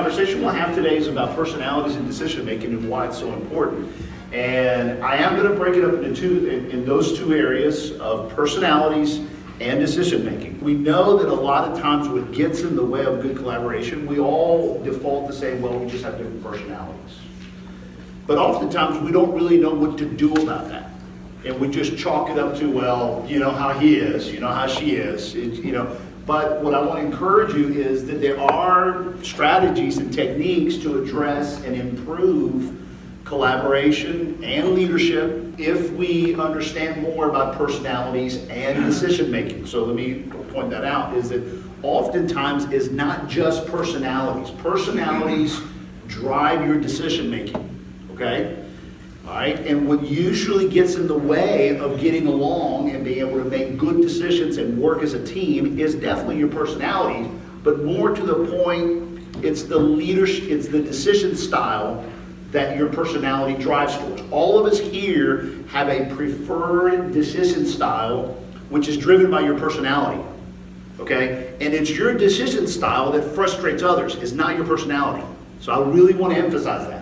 conversation we'll have today is about personalities and decision making and why it's so important. And I am going to break it up into those two areas of personalities and decision making. We know that a lot of times what gets in the way of good collaboration, we all default to say, well, we just have different personalities. But oftentimes we don't really know what to do about that. And we just chalk it up to, well, you know how he is, you know how she is, But what I want to encourage you is that there are strategies and techniques to address and improve collaboration and leadership if we understand more about personalities and decision making. So let me point that out, is that oftentimes it's not just personalities. Personalities drive your decision making, okay? All right, and what usually gets in the way of getting along and being able to make good decisions and work as a team is definitely your personality, but more to the point, it's the leadership, it's the decision style that your personality drives towards. All of us here have a preferred decision style, which is driven by your personality, okay? And it's your decision style that frustrates others, it's not your personality. So I really want to emphasize that.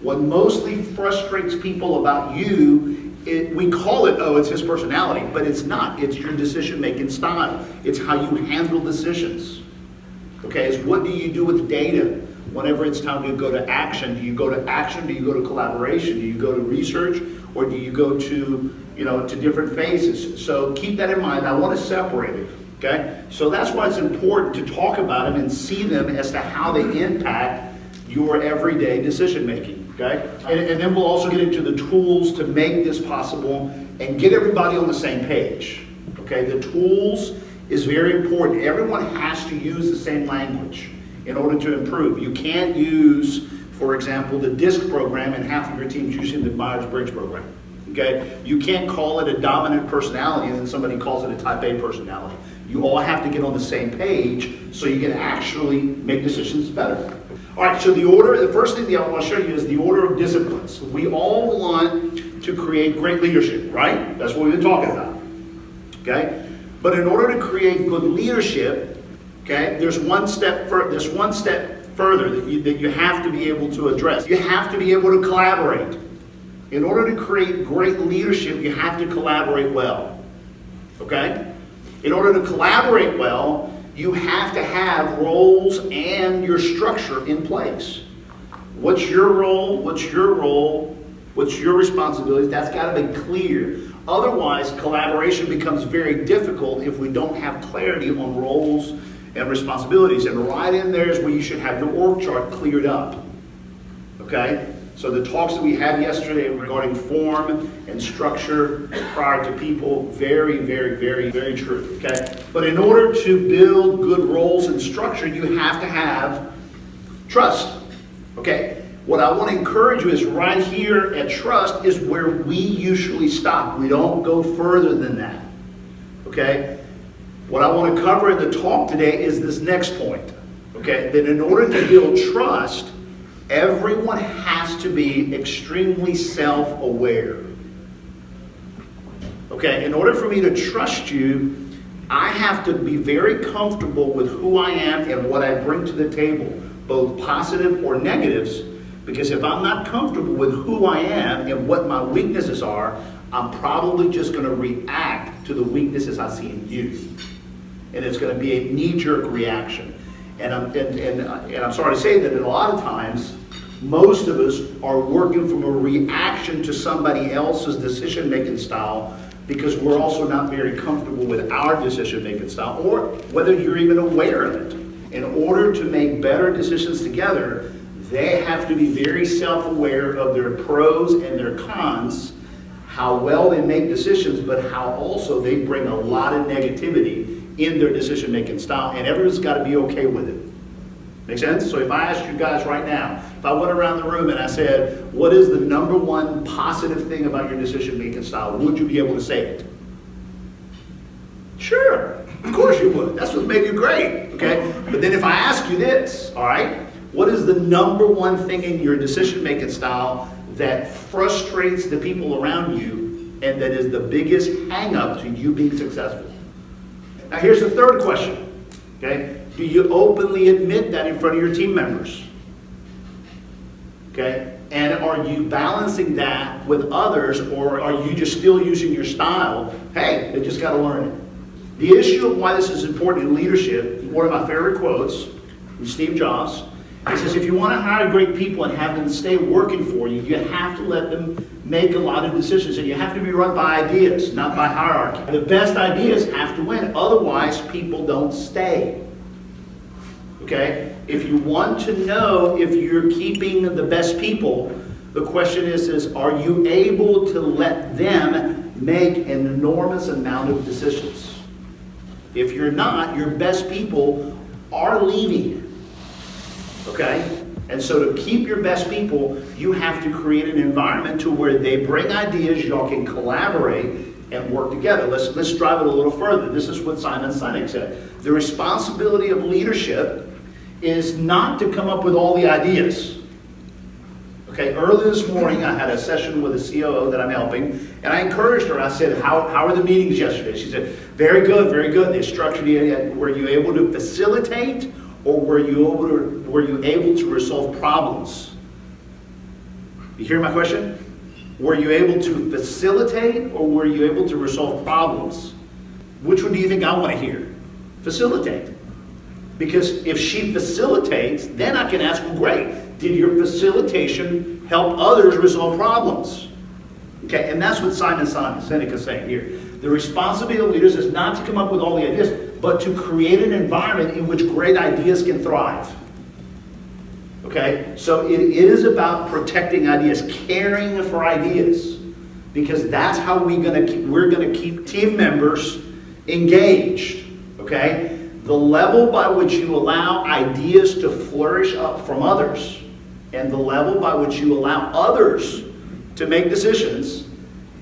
What mostly frustrates people about you, we call it, oh, it's his personality, but it's not. It's your decision-making style. It's how you handle decisions. Okay, it's what do you do with data whenever it's time to go to action? Do you go to action? Do you go to collaboration? Do you go to research? Or do you go to, to different phases? So keep that in mind. I want to separate it. Okay, so that's why it's important to talk about them and see them as to how they impact your everyday decision making. Okay, and then we'll also get into the tools to make this possible and get everybody on the same page. Okay, the tools is very important. Everyone has to use the same language in order to improve. You can't use, for example, the DISC program and half of your team's using the Myers-Briggs program. Okay, you can't call it a dominant personality and then somebody calls it a type A personality. You all have to get on the same page so you can actually make decisions better. All right, so the first thing that I want to show you is the order of disciplines. We all want to create great leadership, right? That's what we've been talking about, okay? But in order to create good leadership, okay, there's one step further that you have to be able to address. You have to be able to collaborate. In order to create great leadership, you have to collaborate well, okay? In order to collaborate well, you have to have roles and your structure in place. What's your role? What's your role? What's your responsibilities? That's got to be clear. Otherwise, collaboration becomes very difficult if we don't have clarity on roles and responsibilities. And right in there is where you should have your org chart cleared up. Okay? So the talks that we had yesterday regarding form and structure prior to people, very, very, very, very true, okay? But in order to build good roles and structure, you have to have trust, okay? What I want to encourage you is right here at trust is where we usually stop. We don't go further than that, okay? What I want to cover in the talk today is this next point, okay? That in order to build trust, everyone has to be extremely self-aware. Okay, in order for me to trust you, I have to be very comfortable with who I am and what I bring to the table, both positive or negatives, because if I'm not comfortable with who I am and what my weaknesses are, I'm probably just going to react to the weaknesses I see in you. And it's going to be a knee-jerk reaction. And I'm sorry to say that a lot of times, most of us are working from a reaction to somebody else's decision-making style because we're also not very comfortable with our decision-making style, or whether you're even aware of it. In order to make better decisions together, they have to be very self-aware of their pros and their cons, how well they make decisions, but how also they bring a lot of negativity in their decision-making style, and everyone's got to be okay with it. Make sense? So if I asked you guys right now, if I went around the room and I said, what is the number one positive thing about your decision-making style, would you be able to say it? Sure, of course you would. That's what made you great, okay? But then if I ask you this, all right, what is the number one thing in your decision-making style that frustrates the people around you and that is the biggest hang-up to you being successful? Now here's the third question, okay? Do you openly admit that in front of your team members? Okay? And are you balancing that with others, or are you just still using your style? Hey, they just got to learn it. The issue of why this is important in leadership, one of my favorite quotes from Steve Jobs, he says, if you want to hire great people and have them stay working for you, you have to let them make a lot of decisions, and you have to be run by ideas, not by hierarchy. The best ideas have to win, otherwise people don't stay. Okay? If you want to know if you're keeping the best people, the question is are you able to let them make an enormous amount of decisions? If you're not, your best people are leaving. Okay? And so to keep your best people, you have to create an environment to where they bring ideas, y'all can collaborate and work together. Let's drive it a little further. This is what Simon Sinek said. The responsibility of leadership is not to come up with all the ideas. Okay, early this morning I had a session with a COO that I'm helping, and I encouraged her. I said, how are the meetings yesterday? She said, very good, very good. They structured it. Were you able to facilitate, or were you able to resolve problems? You hear my question? Were you able to facilitate, or were you able to resolve problems? Which one do you think I want to hear? Facilitate. Because if she facilitates, then I can ask, well, great, did your facilitation help others resolve problems? Okay, and that's what Simon Sinek is saying here. The responsibility of leaders is not to come up with all the ideas, but to create an environment in which great ideas can thrive. Okay, so it is about protecting ideas, caring for ideas, because that's how we're going to keep team members engaged. Okay. The level by which you allow ideas to flourish up from others, and the level by which you allow others to make decisions,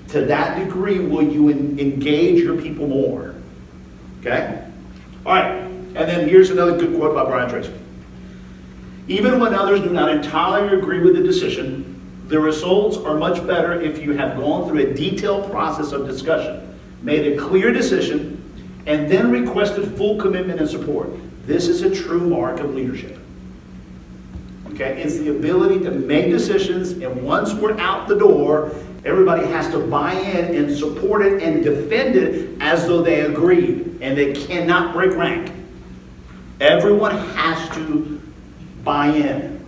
to that degree will you engage your people more. Okay? All right. And then here's another good quote by Brian Tracy. Even when others do not entirely agree with the decision, the results are much better if you have gone through a detailed process of discussion, made a clear decision, and then requested full commitment and support. This is a true mark of leadership. Okay, it's the ability to make decisions, and once we're out the door, everybody has to buy in and support it and defend it as though they agreed, and they cannot break rank. Everyone has to buy in.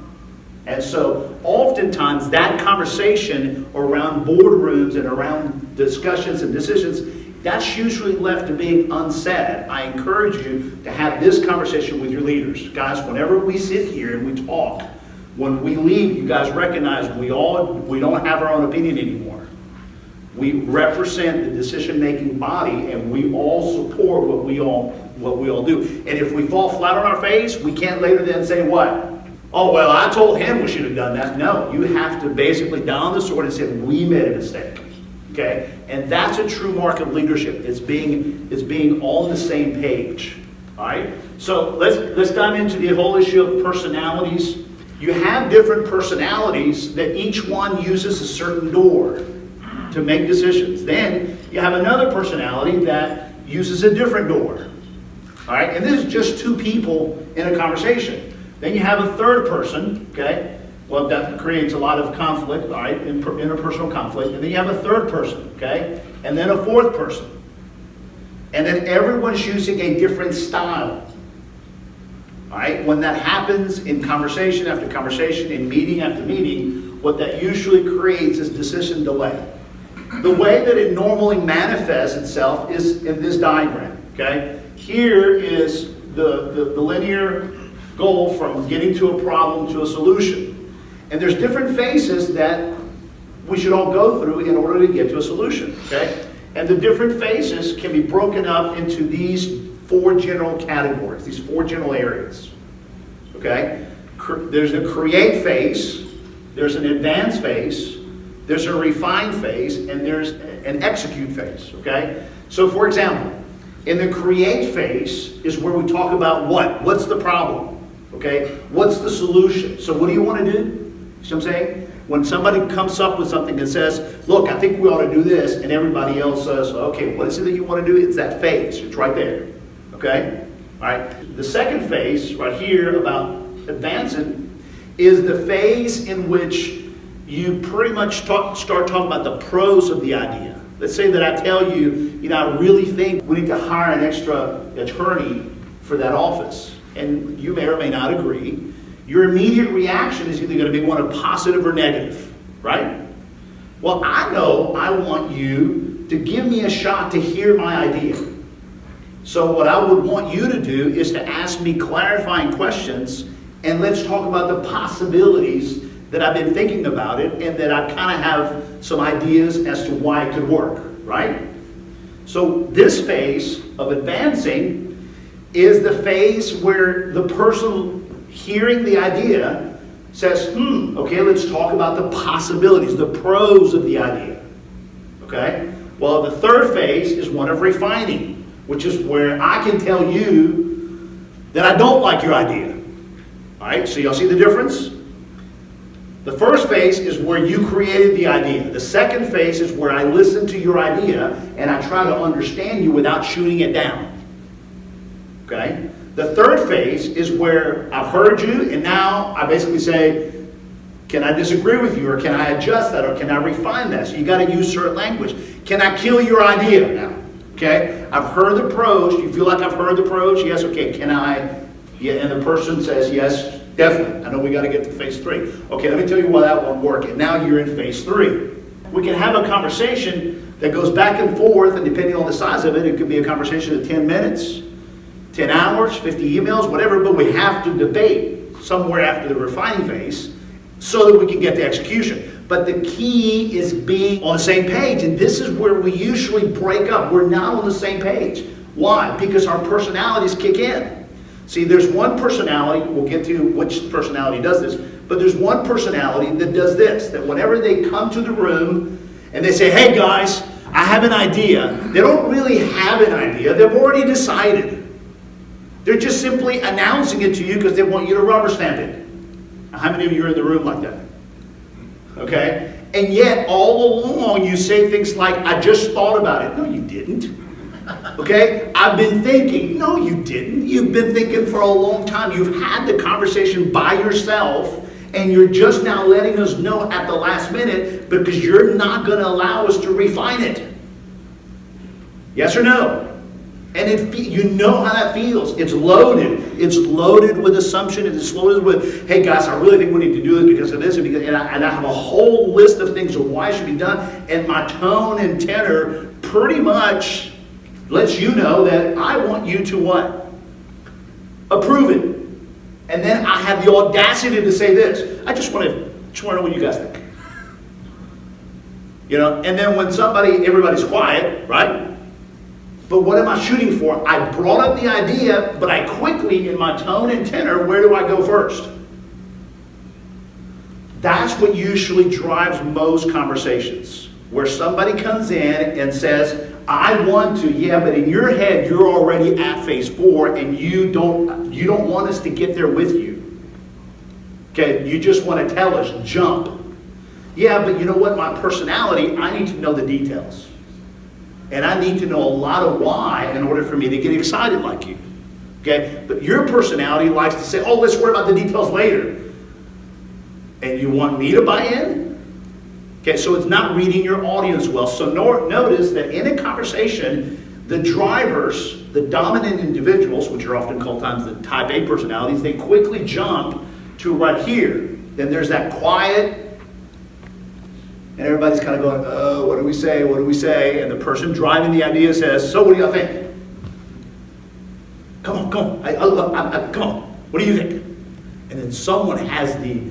And so oftentimes that conversation around boardrooms and around discussions and decisions, that's usually left to being unsaid. I encourage you to have this conversation with your leaders. Guys, whenever we sit here and we talk, when we leave, you guys recognize we don't have our own opinion anymore. We represent the decision-making body, and we all support what we all do. And if we fall flat on our face, we can't later then say what? Oh, well, I told him we should have done that. No, you have to basically down the sword and say, we made a mistake. Okay? And that's a true mark of leadership. It's being on the same page. All right? So let's dive into the whole issue of personalities. You have different personalities that each one uses a certain door to make decisions. Then you have another personality that uses a different door. All right? And this is just two people in a conversation. Then you have a third person, okay? Well, that creates a lot of conflict, all right, interpersonal conflict. And then you have a third person, okay? And then a fourth person. And then everyone's using a different style. All right? When that happens in conversation after conversation, in meeting after meeting, what that usually creates is decision delay. The way that it normally manifests itself is in this diagram, okay? Here is the linear goal from getting to a problem to a solution. And there's different phases that we should all go through in order to get to a solution, okay? And the different phases can be broken up into these four general categories, these four general areas, okay? There's a create phase, there's an advance phase, there's a refine phase, and there's an execute phase, okay? So for example, in the create phase is where we talk about what? What's the problem? Okay, what's the solution? So what do you want to do? You know what I'm saying? When somebody comes up with something that says, look, I think we ought to do this, and everybody else says, okay, what is it that you want to do? It's that phase. It's right there. Okay? All right. The second phase right here about advancing is the phase in which you pretty much start talking about the pros of the idea. Let's say that I tell you, I really think we need to hire an extra attorney for that office. And you may or may not agree. Your immediate reaction is either going to be one of positive or negative, right? Well, I know I want you to give me a shot to hear my idea. So what I would want you to do is to ask me clarifying questions, and let's talk about the possibilities that I've been thinking about it, and that I kind of have some ideas as to why it could work, right? So this phase of advancing is the phase where the person hearing the idea says, okay, let's talk about the possibilities, the pros of the idea, okay? Well, the third phase is one of refining, which is where I can tell you that I don't like your idea, all right? So y'all see the difference? The first phase is where you created the idea. The second phase is where I listen to your idea and I try to understand you without shooting it down. Okay? The third phase is where I've heard you and now I basically say, can I disagree with you, or can I adjust that, or can I refine that? So you got to use certain language. Can I kill your idea now? Okay? I've heard the pros. You feel like I've heard the pros? Yes, okay. Can I? Yeah, and the person says yes. Definitely. I know we got to get to phase 3. Okay, let me tell you why that won't work. And now you're in phase 3. We can have a conversation that goes back and forth, and depending on the size of it, it could be a conversation of 10 minutes, 10 hours, 50 emails, whatever, but we have to debate somewhere after the refining phase so that we can get to execution. But the key is being on the same page, and this is where we usually break up. We're not on the same page. Why? Because our personalities kick in. See, there's one personality, we'll get to which personality does this, but there's one personality that does this, that whenever they come to the room and they say, hey guys, I have an idea, they don't really have an idea, they've already decided. They're just simply announcing it to you because they want you to rubber stamp it. Now, how many of you are in the room like that? Okay? And yet, all along, you say things like, I just thought about it. No, you didn't. Okay? I've been thinking. No, you didn't. You've been thinking for a long time. You've had the conversation by yourself, and you're just now letting us know at the last minute because you're not going to allow us to refine it. Yes or no? And you know how that feels. It's loaded. It's loaded with assumption. It's loaded with, hey guys, I really think we need to do this because of this. And I have a whole list of things of why it should be done. And my tone and tenor pretty much lets you know that I want you to what? Approve it. And then I have the audacity to say this. I just want to know what you guys think. And then when everybody's quiet, right? But what am I shooting for? I brought up the idea, but I quickly, in my tone and tenor, where do I go first? That's what usually drives most conversations. Where somebody comes in and says, I want to, yeah, but in your head, you're already at phase 4, and you don't want us to get there with you. Okay, you just want to tell us, jump. Yeah, but you know what? My personality, I need to know the details. And I need to know a lot of why in order for me to get excited like you. Okay? But your personality likes to say, oh, let's worry about the details later. And you want me to buy in? Okay, so it's not reading your audience well. So notice that in a conversation, the drivers, the dominant individuals, which are often called times the type A personalities, they quickly jump to right here. Then there's that quiet, and everybody's kind of going, oh, what do we say? What do we say? And the person driving the idea says, so what do y'all think? Come on. Come on. What do you think? And then someone has the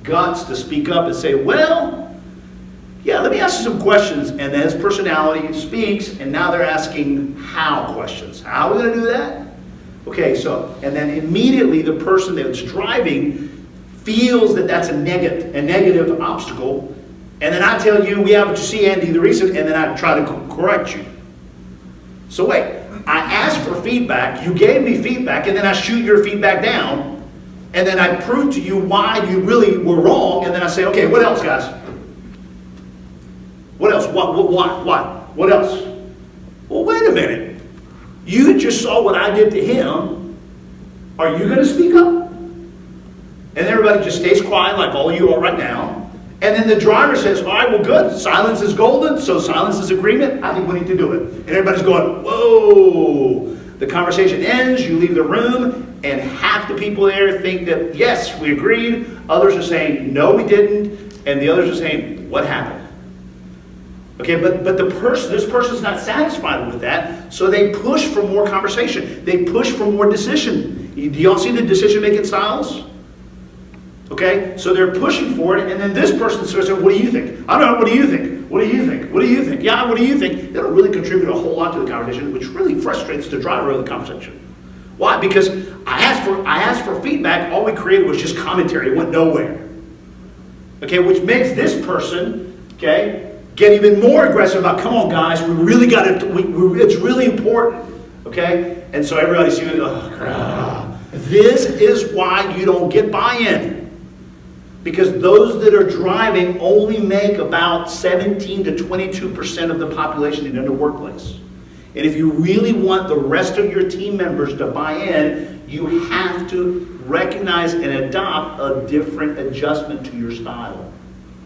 guts to speak up and say, well, yeah, let me ask you some questions. And then his personality speaks, and now they're asking how questions. How are we going to do that? Okay, so, and then immediately the person that's driving feels that that's a negative obstacle. And then I tell you, yeah, but you see, Andy, the reason, and then I try to correct you. So wait, I asked for feedback, you gave me feedback, and then I shoot your feedback down, and then I prove to you why you really were wrong, and then I say, okay, what else, guys? What else? Why? What else? Well, wait a minute. You just saw what I did to him. Are you going to speak up? And everybody just stays quiet like all you are right now. And then the driver says, all right, well, good. Silence is golden, so silence is agreement. I think we need to do it. And everybody's going, whoa. The conversation ends, you leave the room, and half the people there think that, yes, we agreed. Others are saying, no, we didn't. And the others are saying, what happened? Okay, but this person's not satisfied with that, so they push for more conversation. They push for more decision. Do y'all see the decision-making styles? Okay, so they're pushing for it, and then this person starts saying, what do you think? I don't know, what do you think? What do you think? What do you think? Yeah, what do you think? They don't really contribute a whole lot to the conversation, which really frustrates the driver of the conversation. Why? Because I asked for feedback, all we created was just commentary, it went nowhere. Okay, which makes this person, okay, get even more aggressive about, come on guys, we really got it, it's really important, okay? And so everybody's saying, oh, this is why you don't get buy-in. Because those that are driving only make about 17 to 22% of the population in their workplace. And if you really want the rest of your team members to buy in, you have to recognize and adopt a different adjustment to your style.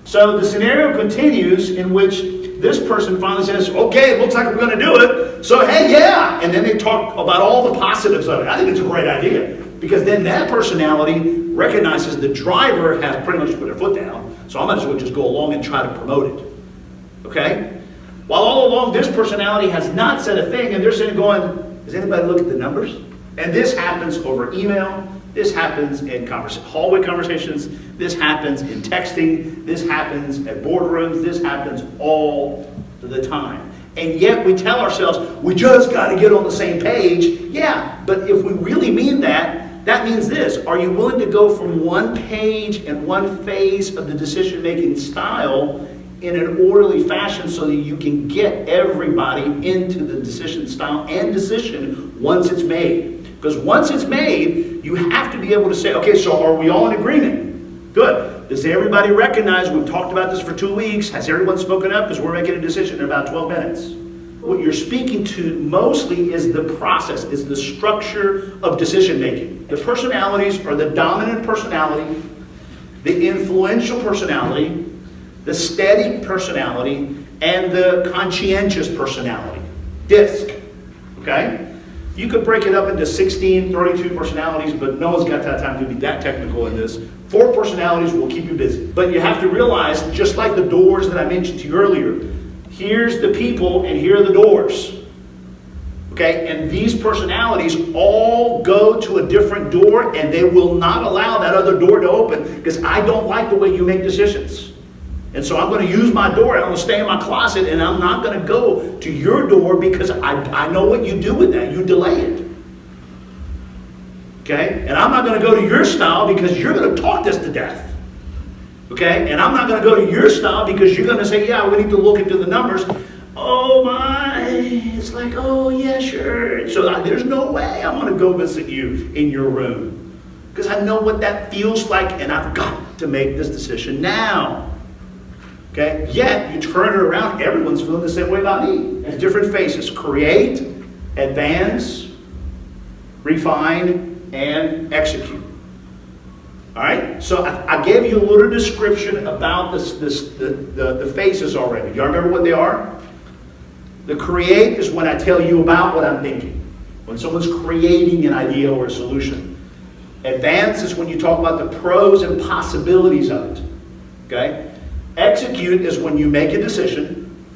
So the scenario continues in which this person finally says, okay, it looks like we're going to do it. So, hey, yeah. And then they talk about all the positives of it. I think it's a great idea. Because then that personality recognizes the driver has pretty much put their foot down. So I might as well just go along and try to promote it. Okay? While all along this personality has not said a thing, and they're sitting going, does anybody look at the numbers? And this happens over email. This happens in hallway conversations. This happens in texting. This happens at boardrooms. This happens all the time. And yet we tell ourselves, we just got to get on the same page. Yeah, but if we really mean that, that means this. Are you willing to go from one page and one phase of the decision-making style in an orderly fashion so that you can get everybody into the decision style and decision once it's made? Because once it's made, you have to be able to say, okay, so are we all in agreement? Good. Does everybody recognize we've talked about this for 2 weeks? Has everyone spoken up? Because we're making a decision in about 12 minutes. What you're speaking to mostly is the process, is the structure of decision making. The personalities are the dominant personality, the influential personality, the steady personality, and the conscientious personality. DISC. Okay? You could break it up into 16, 32 personalities, but no one's got that time to be that technical in this. 4 personalities will keep you busy. But you have to realize, just like the doors that I mentioned to you earlier, here's the people and here are the doors. Okay? And these personalities all go to a different door, and they will not allow that other door to open because I don't like the way you make decisions. And so I'm going to use my door, and I'm going to stay in my closet, and I'm not going to go to your door because I know what you do with that. You delay it. Okay? And I'm not going to go to your style because you're going to talk this to death. Okay? And I'm not going to go to your style because you're going to say, yeah, we need to look into the numbers. Oh my, it's like, oh yeah, sure. So there's no way I'm going to go visit you in your room because I know what that feels like, and I've got to make this decision now. Okay? Yet, you turn it around, everyone's feeling the same way about me. There's different phases. Create, advance, refine, and execute. Alright? So I gave you a little description about the phases already. Do y'all remember what they are? The create is when I tell you about what I'm thinking. When someone's creating an idea or a solution. Advance is when you talk about the pros and possibilities of it. Okay? Execute is when you make a decision,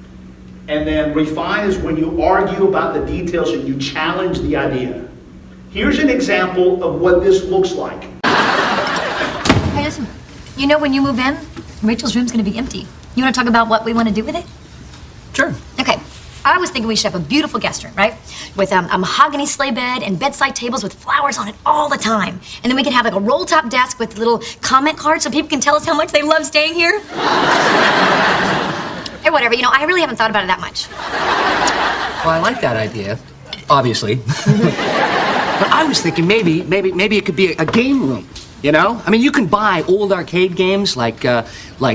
and then refine is when you argue about the details and you challenge the idea. Here's an example of what this looks like. Hey, listen, you know when you move in, Rachel's room's gonna be empty. You wanna talk about what we wanna do with it? Sure. Okay, I was thinking we should have a beautiful guest room, right? With a mahogany sleigh bed and bedside tables with flowers on it all the time. And then we could have like a roll-top desk with little comment cards so people can tell us how much they love staying here. Or whatever, you know, I really haven't thought about it that much. Well, I like that idea, obviously. But I was thinking maybe it could be a game room, you know? I mean, you can buy old arcade games like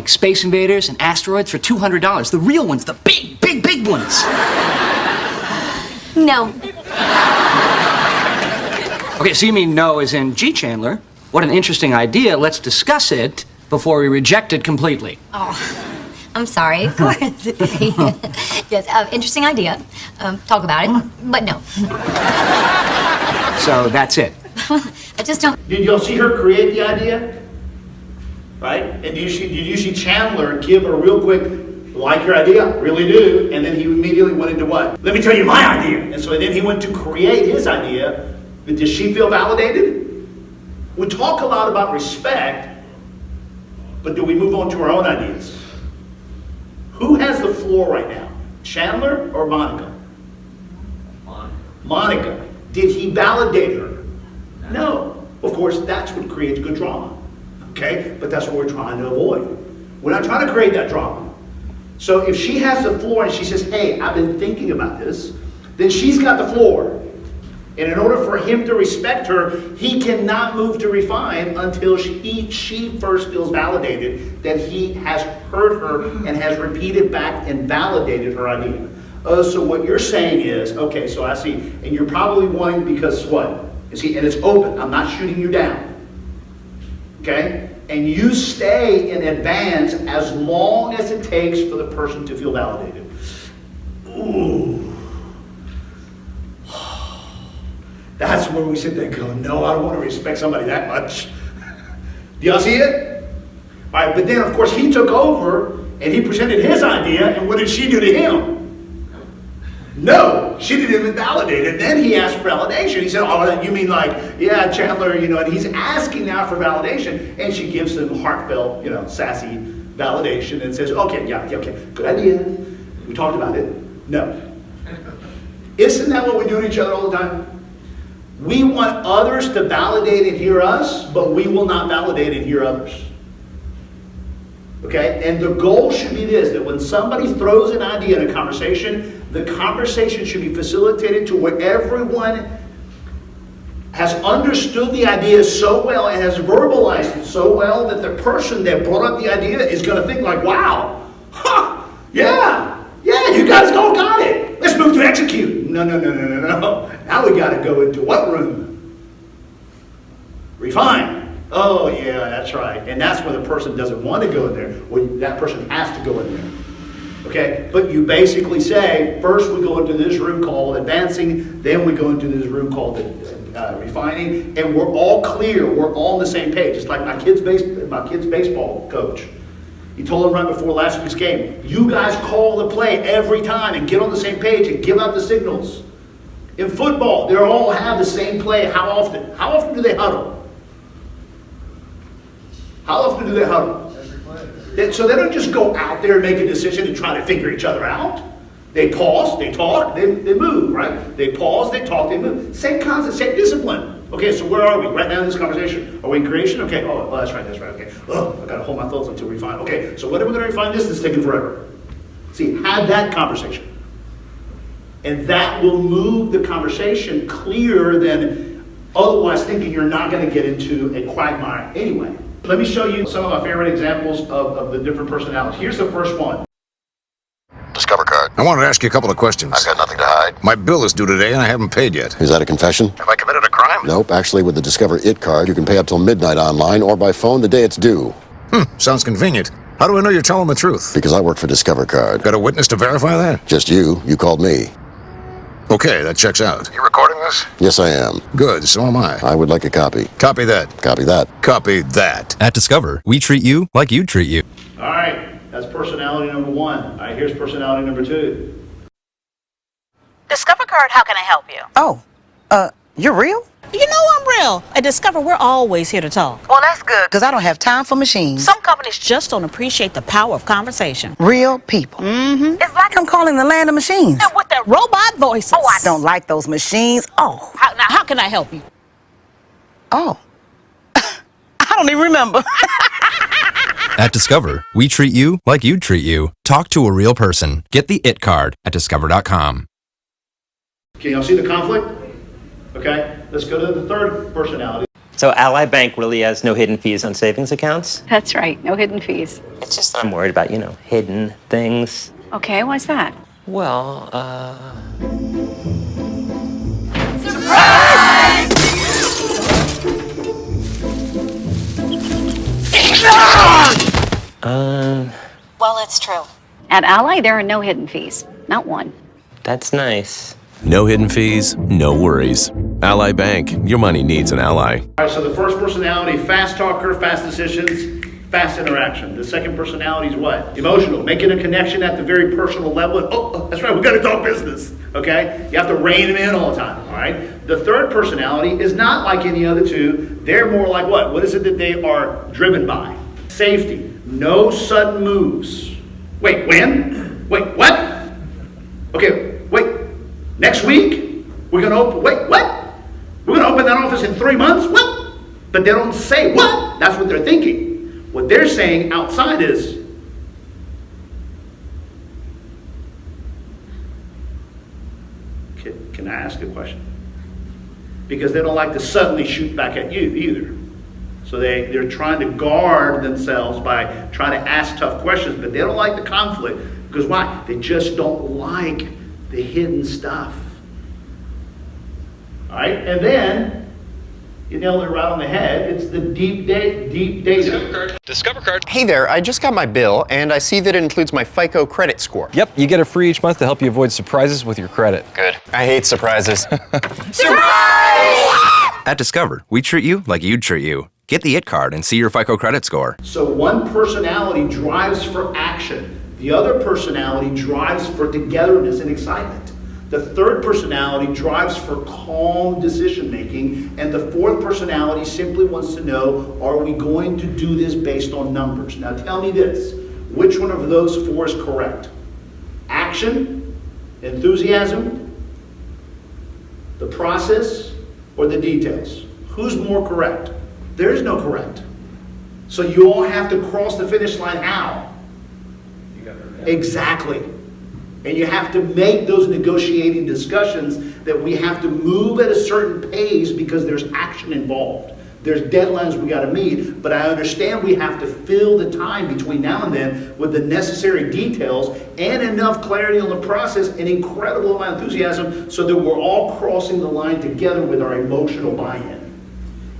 Space Invaders and Asteroids for $200. The real ones, the big ones. No. Okay, so you mean no as in G. Chandler, What an interesting idea. Let's discuss it before we reject it completely. Oh, I'm sorry. Of course. Yes, interesting idea. Talk about it, but no. So that's it. I just don't. Did y'all see her create the idea? Right? And did you see Chandler give a real quick, like your idea? Really do. And then he immediately went into what? Let me tell you my idea. And so then he went to create his idea. But does she feel validated? We talk a lot about respect, but do we move on to our own ideas? Who has the floor right now? Chandler or Monica? Monica. Did he validate her? No. Of course, that's what creates good drama. Okay? But that's what we're trying to avoid. We're not trying to create that drama. So if she has the floor and she says, hey, I've been thinking about this, then she's got the floor. And in order for him to respect her, he cannot move to refine until she first feels validated that he has heard her and has repeated back and validated her idea. So what you're saying is, okay, so I see, and you're probably wanting because what? You see, and it's open. I'm not shooting you down. Okay? And you stay in advance as long as it takes for the person to feel validated. Ooh. That's where we sit there and go, no, I don't want to respect somebody that much. Do y'all see it? All right, but then, of course, he took over and he presented his idea, and what did she do to him? No, she didn't even validate it. Then he asked for validation. He said, oh, you mean like, yeah, Chandler, and he's asking now for validation, and she gives him heartfelt, sassy validation and says, okay, okay, good idea. We talked about it. No. Isn't that what we do to each other all the time? We want others to validate and hear us, but we will not validate and hear others. Okay? And the goal should be this, that when somebody throws an idea in a conversation, the conversation should be facilitated to where everyone has understood the idea so well and has verbalized it so well that the person that brought up the idea is going to think like, wow, yeah, you guys all got it. Let's move to execute. No. Now we got to go into what room? Refine. Oh, yeah, that's right. And that's where the person doesn't want to go in there. Well, that person has to go in there. Okay? But you basically say, first we go into this room called advancing, then we go into this room called refining, and we're all clear. We're all on the same page. It's like my kid's baseball coach. He told them right before last week's game, you guys call the play every time and get on the same page and give out the signals. In football, they all have the same play. How often? How often do they huddle? How often do they huddle? So they don't just go out there and make a decision and try to figure each other out. They pause, they talk, they move, right? They pause, they talk, they move. Same concept, same discipline. Okay, so where are we right now in this conversation? Are we in creation? Okay, oh, that's right, okay. Oh, I gotta hold my thoughts until we refine. Okay, so when are we gonna refine this? It's taking forever. See, have that conversation. And that will move the conversation clearer than otherwise thinking you're not gonna get into a quagmire anyway. Let me show you some of my favorite examples of the different personalities. Here's the first one. Discover card. I wanted to ask you a couple of questions. I've got nothing to hide. My bill is due today and I haven't paid yet. Is that a confession? Have I committed a crime? Nope. Actually, with the Discover It card, you can pay up till midnight online or by phone the day it's due. Sounds convenient. How do I know you're telling the truth? Because I work for Discover Card. Got a witness to verify that? Just you. You called me. Okay, that checks out. You recording this? Yes, I am. Good, so am I. I would like a copy. Copy that. Copy that. Copy that. At Discover, we treat you like you'd treat you. All right, that's personality number one. All right, here's personality number two. Discover Card, how can I help you? Oh, you're real? You know I'm real. At Discover, we're always here to talk. Well, that's good, because I don't have time for machines. Some companies just don't appreciate the power of conversation. Real people. Mm-hmm. It's like I'm calling the land of machines. And with their robot voices. Oh, I don't like those machines. Oh. How can I help you? Oh. I don't even remember. At Discover, we treat you like you'd treat you. Talk to a real person. Get the IT card at discover.com. Can y'all see the conflict? Okay, let's go to the third personality. So Ally Bank really has no hidden fees on savings accounts? That's right, no hidden fees. It's just that I'm worried about, hidden things. Okay, why's that? Well, At Ally, there are no hidden fees. Not one. That's nice. No hidden fees, no worries. Ally Bank, your money needs an ally. All right, so the first personality, fast talker, fast decisions, fast interaction. The second personality is what? Emotional, making a connection at the very personal level. And, oh, that's right, we got to talk business, okay? You have to rein them in all the time, all right? The third personality is not like any other two. They're more like what? What is it that they are driven by? Safety, no sudden moves. Wait, when? Wait, what? Okay, wait, next week? We're going to open, wait, what? We're going to open that office in 3 months? What? But they don't say what. That's what they're thinking. What they're saying outside is, can I ask a question? Because they don't like to suddenly shoot back at you either. So they're trying to guard themselves by trying to ask tough questions, but they don't like the conflict. Because why? They just don't like the hidden stuff. All right, and then you nailed it right on the head. It's the deep data. Discover card. Hey there, I just got my bill, and I see that it includes my FICO credit score. Yep, you get a free each month to help you avoid surprises with your credit. Good. I hate surprises. Surprise! At Discover, we treat you like you'd treat you. Get the IT card and see your FICO credit score. So one personality drives for action. The other personality drives for togetherness and excitement. The third personality drives for calm decision making, and the fourth personality simply wants to know, are we going to do this based on numbers? Now tell me this, which one of those four is correct? Action, enthusiasm, the process, or the details? Who's more correct? There is no correct. So you all have to cross the finish line how? Exactly. And you have to make those negotiating discussions that we have to move at a certain pace because there's action involved. There's deadlines we got to meet, but I understand we have to fill the time between now and then with the necessary details and enough clarity on the process and incredible amount of enthusiasm so that we're all crossing the line together with our emotional buy-in.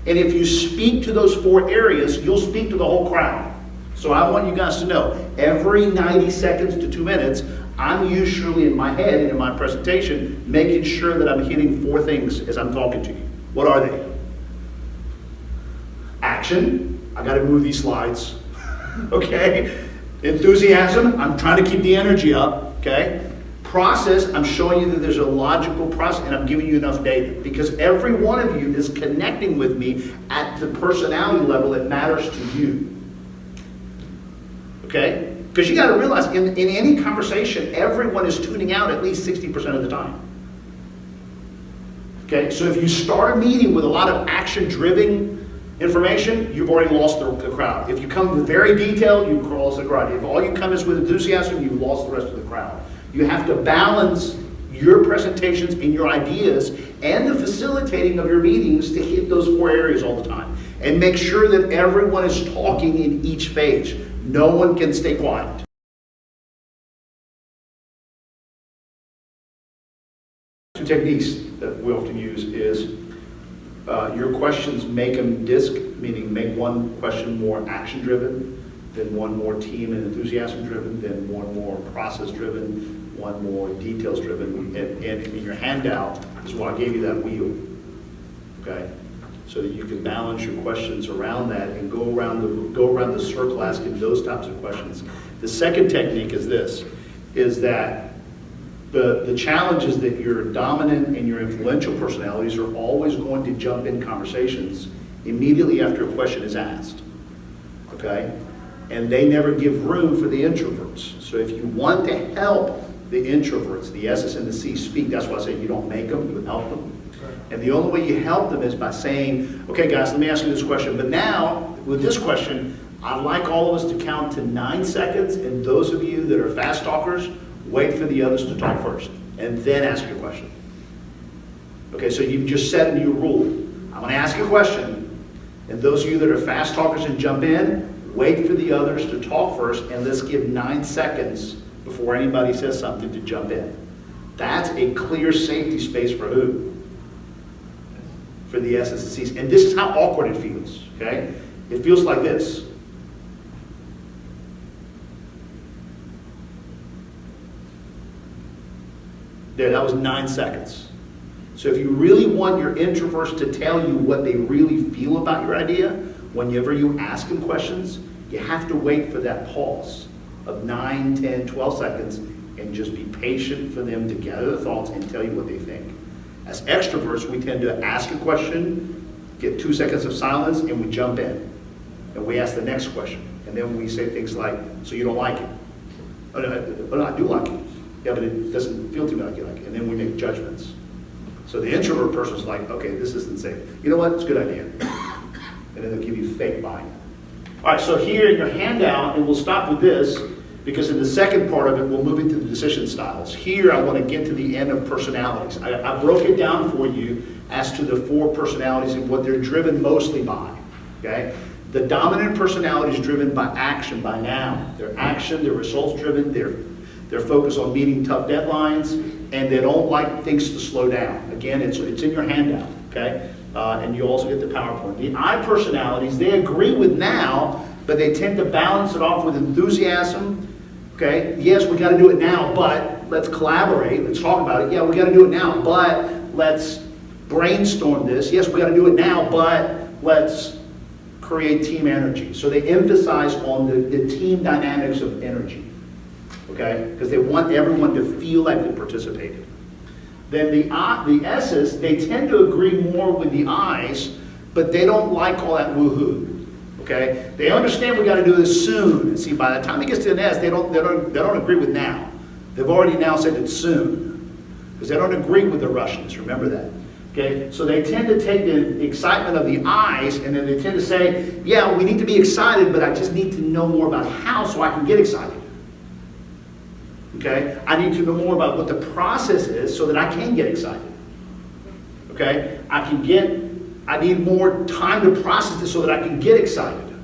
And if you speak to those four areas, you'll speak to the whole crowd. So I want you guys to know, every 90 seconds to 2 minutes, I'm usually in my head and in my presentation making sure that I'm hitting four things as I'm talking to you. What are they? Action, I gotta move these slides, okay? Enthusiasm, I'm trying to keep the energy up, okay? Process, I'm showing you that there's a logical process and I'm giving you enough data because every one of you is connecting with me at the personality level that matters to you. Okay? Because you got to realize in any conversation, everyone is tuning out at least 60% of the time. Okay? So if you start a meeting with a lot of action-driven information, you've already lost the crowd. If you come with very detailed, you've lost the crowd. If all you come is with enthusiasm, you've lost the rest of the crowd. You have to balance your presentations and your ideas and the facilitating of your meetings to hit those four areas all the time. And make sure that everyone is talking in each phase. No one can stay quiet. Two techniques that we often use is your questions make them disc, meaning make one question more action-driven, then one more team and enthusiasm-driven, then one more process-driven, one more details-driven. And in your handout is why I gave you that wheel, okay? So that you can balance your questions around that and go around the circle asking those types of questions. The second technique is this, is that the challenge is that your dominant and your influential personalities are always going to jump in conversations immediately after a question is asked, okay? And they never give room for the introverts. So if you want to help the introverts, the S's and the C's speak, that's why I say you don't make them, you help them. And the only way you help them is by saying, okay guys, let me ask you this question. But now, with this question, I'd like all of us to count to 9 seconds, and those of you that are fast talkers, wait for the others to talk first, and then ask your question. Okay, so you've just set a new rule. I'm gonna ask a question, and those of you that are fast talkers and jump in, wait for the others to talk first, and let's give 9 seconds before anybody says something to jump in. That's a clear safety space for who? For the S's and C's. And this is how awkward it feels, okay? It feels like this. There, that was 9 seconds. So if you really want your introverts to tell you what they really feel about your idea, whenever you ask them questions, you have to wait for that pause of 9, 10, 12 seconds and just be patient for them to gather their thoughts and tell you what they think. As extroverts, we tend to ask a question, get 2 seconds of silence, and we jump in. And we ask the next question. And then we say things like, so you don't like it? Oh, no, I do like it. Yeah, but it doesn't feel to me like you like it. And then we make judgments. So the introvert person's like, okay, this isn't safe. You know what? It's a good idea. And then they'll give you fake buy-in. All right, so here in your handout, and we'll stop with this, because in the second part of it, we'll move into the decision styles. Here, I want to get to the end of personalities. I broke it down for you as to the 4 personalities and what they're driven mostly by, okay? The dominant personality is driven by action, by now. They're action, they're results driven, they're focused on meeting tough deadlines, and they don't like things to slow down. Again, it's in your handout, okay? And you also get the PowerPoint. The I personalities, they agree with now, but they tend to balance it off with enthusiasm, okay? Yes, we got to do it now, but let's collaborate, let's talk about it. Yeah, we got to do it now, but let's brainstorm this. Yes, we got to do it now, but let's create team energy. So they emphasize on the team dynamics of energy, okay? Because they want everyone to feel like they participated. Then the S's, they tend to agree more with the I's, but they don't like all that woohoo. Okay, they understand we got to do this soon. And see, by the time it gets to an S, they don't agree with now. They've already now said it's soon, because they don't agree with the Russians. Remember that. Okay, so they tend to take the excitement of the I's, and then they tend to say, yeah, we need to be excited, but I just need to know more about how so I can get excited. Okay, I need to know more about what the process is so that I can get excited. Okay, I need more time to process this so that I can get excited.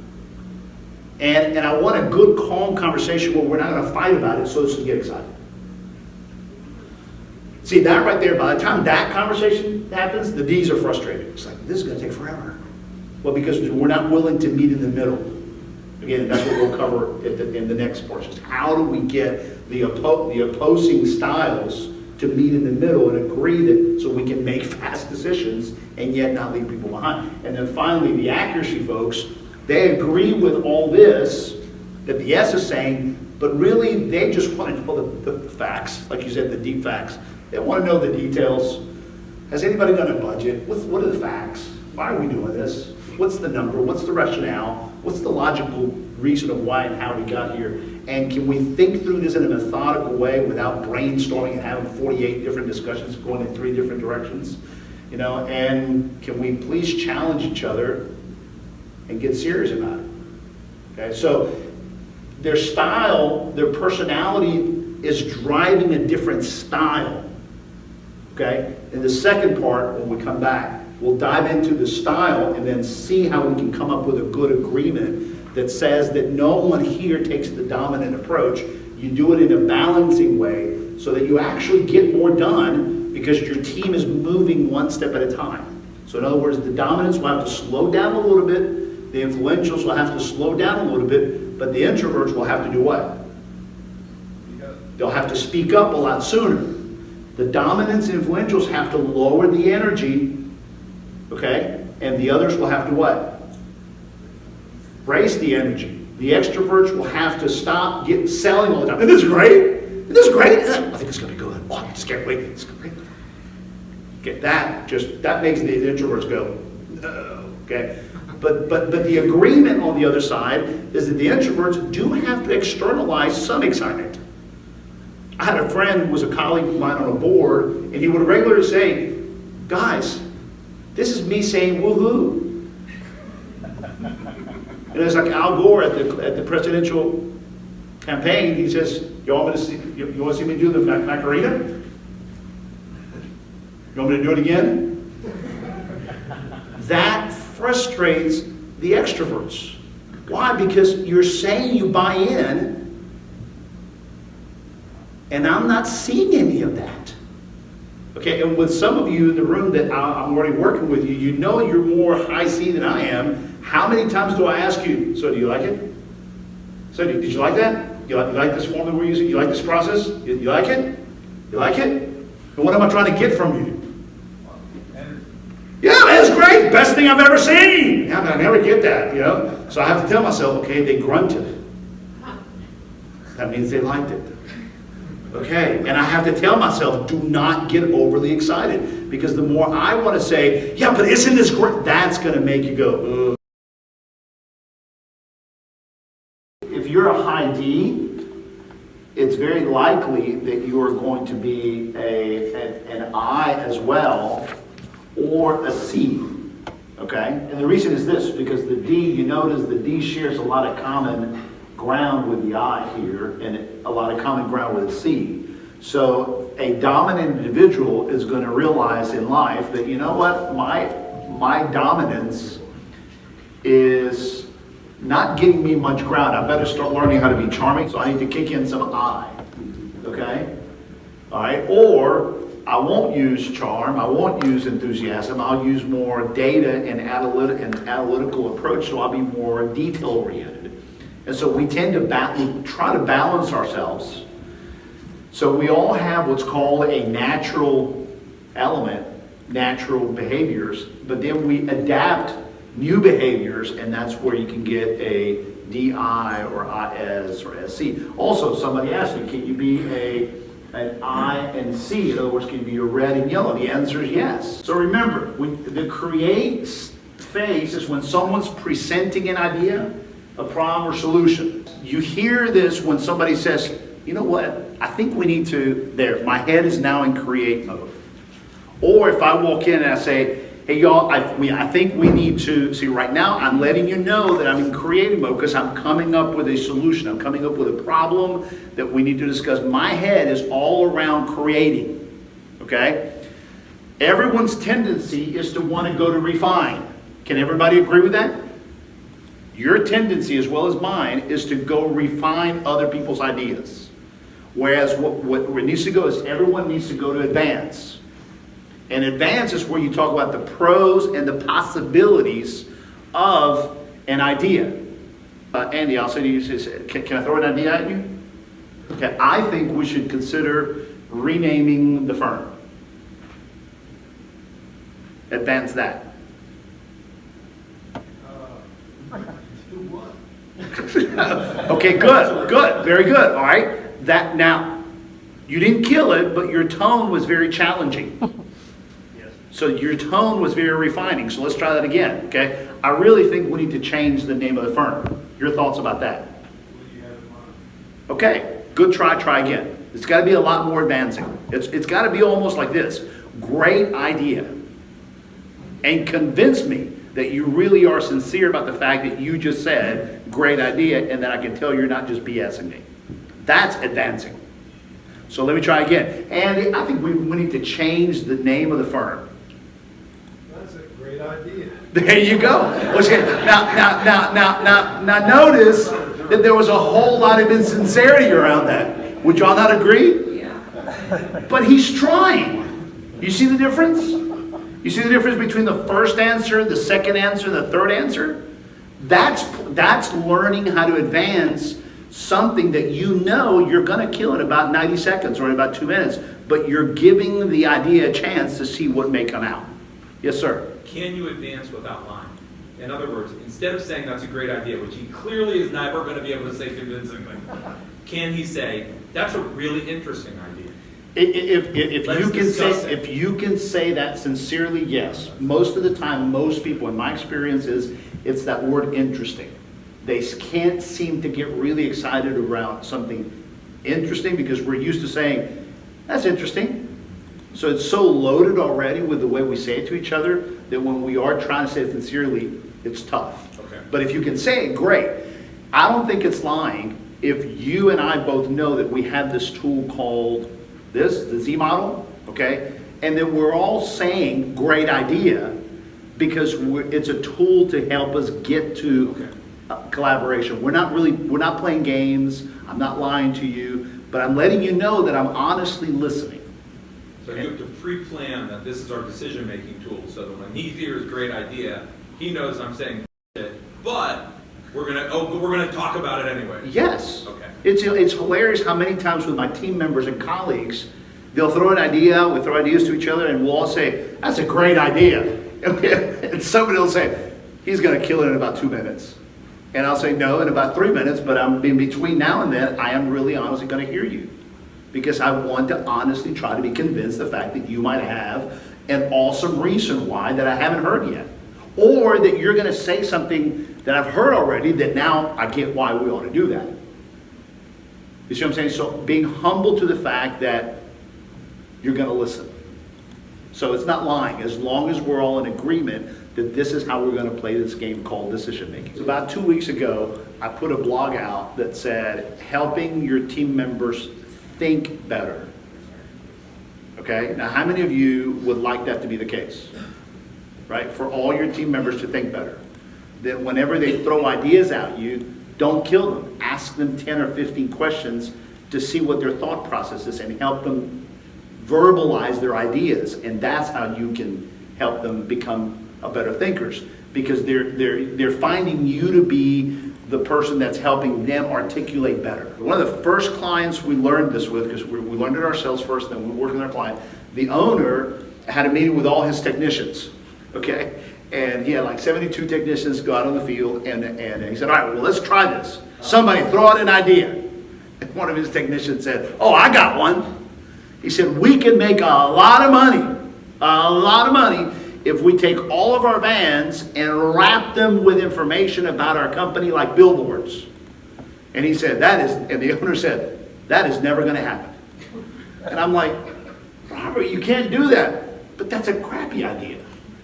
And I want a good, calm conversation where we're not going to fight about it so as to get excited. See, that right there, by the time that conversation happens, the D's are frustrated. It's like, this is going to take forever. Well, because we're not willing to meet in the middle. Again, that's what we'll cover in the next portion. How do we get the opposing styles to meet in the middle and agree that so we can make fast decisions and yet not leave people behind. And then finally, the accuracy folks, they agree with all this that the S is saying, but really they just want to know the facts, like you said, the deep facts. They want to know the details. Has anybody done a budget? What are the facts? Why are we doing this? What's the number? What's the rationale? What's the logical reason of why and how we got here? And can we think through this in a methodical way without brainstorming and having 48 different discussions going in 3 different directions? You know, and can we please challenge each other and get serious about it? Okay, so their style, their personality is driving a different style. Okay, in the second part, when we come back, we'll dive into the style and then see how we can come up with a good agreement that says that no one here takes the dominant approach. You do it in a balancing way so that you actually get more done because your team is moving one step at a time. So in other words, the dominants will have to slow down a little bit, the influentials will have to slow down a little bit, but the introverts will have to do what? They'll have to speak up a lot sooner. The dominants and influentials have to lower the energy, okay? And the others will have to what? Raise the energy. The extroverts will have to stop selling all the time. Isn't this great? Isn't this great? I think it's going to be good. Oh, I just can't wait. It's great. Okay, that makes the introverts go, no, okay? But the agreement on the other side is that the introverts do have to externalize some excitement. I had a friend who was a colleague of mine on a board, and he would regularly say, guys, this is me saying woohoo. And it's like Al Gore at the presidential campaign. He says, you want to see me do the Macarena? You want me to do it again? That frustrates the extroverts. Why? Because you're saying you buy in, and I'm not seeing any of that. Okay, and with some of you in the room that I'm already working with you, you know you're more high C than I am. How many times do I ask you, so do you like it? So did you like that? You like this formula we're using? You like this process? You like it? You like it? And what am I trying to get from you? Yeah, that's great. Best thing I've ever seen. Yeah, but I never get that, you know? So I have to tell myself, okay, they grunted. That means they liked it. Okay, and I have to tell myself, do not get overly excited. Because the more I want to say, yeah, but isn't this great? That's going to make you go, ugh. If you're a high D, it's very likely that you are going to be an I as well, or a C, okay? And the reason is this, because the D, you notice the D shares a lot of common ground with the I here, and a lot of common ground with the C. So a dominant individual is going to realize in life that, you know what, my dominance is not getting me much ground. I better start learning how to be charming, so I need to kick in some I, okay? All right, or I won't use charm, I won't use enthusiasm, I'll use more data and analytical approach, so I'll be more detail-oriented. And so we tend to try to balance ourselves. So we all have what's called a natural element, natural behaviors, but then we adapt new behaviors, and that's where you can get a DI or IS or SC. Also, somebody asked me, can you be an I and C? In other words, can you be a red and yellow? The answer is yes. So remember, the create phase is when someone's presenting an idea, a problem or solution. You hear this when somebody says, you know what, I think we need to, my head is now in create mode. Or if I walk in and I say, hey y'all, I think we need to, see right now I'm letting you know that I'm in creative mode because I'm coming up with a solution. I'm coming up with a problem that we need to discuss. My head is all around creating, okay? Everyone's tendency is to want to go to refine. Can everybody agree with that? Your tendency, as well as mine, is to go refine other people's ideas. Whereas what needs to go is everyone needs to go to advance. And advance is where you talk about the pros and the possibilities of an idea. Andy, I'll say to you, can I throw an idea at you? Okay, I think we should consider renaming the firm. Advance that. Okay, good, very good. All right, that now you didn't kill it, but your tone was very challenging. So your tone was very refining. So let's try that again. Okay, I really think we need to change the name of the firm. Your thoughts about that? Okay, good try. Try again. It's got to be a lot more advancing. It's got to be almost like this. Great idea, and convince me that you really are sincere about the fact that you just said, great idea, and that I can tell you're not just BSing me. That's advancing. So let me try again. Andy, I think we need to change the name of the firm. That's a great idea. There you go. Okay. Now notice that there was a whole lot of insincerity around that. Would y'all not agree? Yeah. But he's trying. You see the difference? You see the difference between the first answer, the second answer, and the third answer? That's learning how to advance something that you know you're going to kill in about 90 seconds or in about 2 minutes, but you're giving the idea a chance to see what may come out. Yes, sir? Can you advance without lying? In other words, instead of saying that's a great idea, which he clearly is never going to be able to say convincingly, can he say, that's a really interesting idea? If you can say that sincerely, yes. Most of the time, most people, in my experience, it's that word interesting. They can't seem to get really excited around something interesting because we're used to saying, that's interesting. So it's so loaded already with the way we say it to each other that when we are trying to say it sincerely, it's tough. Okay. But if you can say it, great. I don't think it's lying if you and I both know that we have this tool called the Z model, okay? And that we're all saying great idea because it's a tool to help us get to collaboration. We're not playing games. I'm not lying to you, but I'm letting you know that I'm honestly listening. So you have to pre-plan that this is our decision-making tool, so that when he hears great idea, he knows I'm saying it, but we're gonna talk about it anyway. Yes. Okay. It's hilarious how many times with my team members and colleagues, They'll throw an idea out, we throw ideas to each other, and we'll all say, that's a great idea. And somebody will say, he's gonna kill it in about 2 minutes. And I'll say, no, in about 3 minutes, but I'm in between now and then, I am really honestly gonna hear you. Because I want to honestly try to be convinced the fact that you might have an awesome reason why that I haven't heard yet. Or that you're gonna say something that I've heard already that now I get why we ought to do that. You see what I'm saying? So being humble to the fact that you're gonna listen. So it's not lying, as long as we're all in agreement that this is how we're gonna play this game called decision making. So about 2 weeks ago, I put a blog out that said, helping your team members think better. Okay, now how many of you would like that to be the case? Right, for all your team members to think better. That whenever they throw ideas at you, don't kill them. Ask them 10 or 15 questions to see what their thought process is and help them verbalize their ideas. And that's how you can help them become a better thinkers, because they're finding you to be the person that's helping them articulate better. One of the first clients we learned this with, because we learned it ourselves first, then we worked with our client, the owner had a meeting with all his technicians, okay? And he had like 72 technicians go out on the field, and he said, all right, well, let's try this. Somebody throw out an idea. And one of his technicians said, oh, I got one. He said, we can make a lot of money if we take all of our vans and wrap them with information about our company like billboards. And he said, and the owner said, that is never gonna happen. And I'm like, Robert, you can't do that. But that's a crappy idea.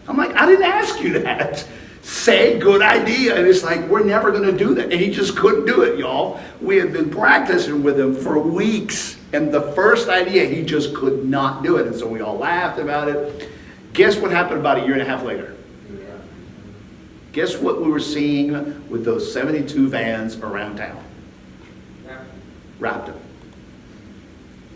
I'm like, I didn't ask you that. Say good idea. And it's like, we're never gonna do that. And he just couldn't do it, y'all. We had been practicing with him for weeks. And the first idea, he just could not do it. And so we all laughed about it. Guess what happened about a year and a half later? Guess what we were seeing with those 72 vans around town? Wrapped them.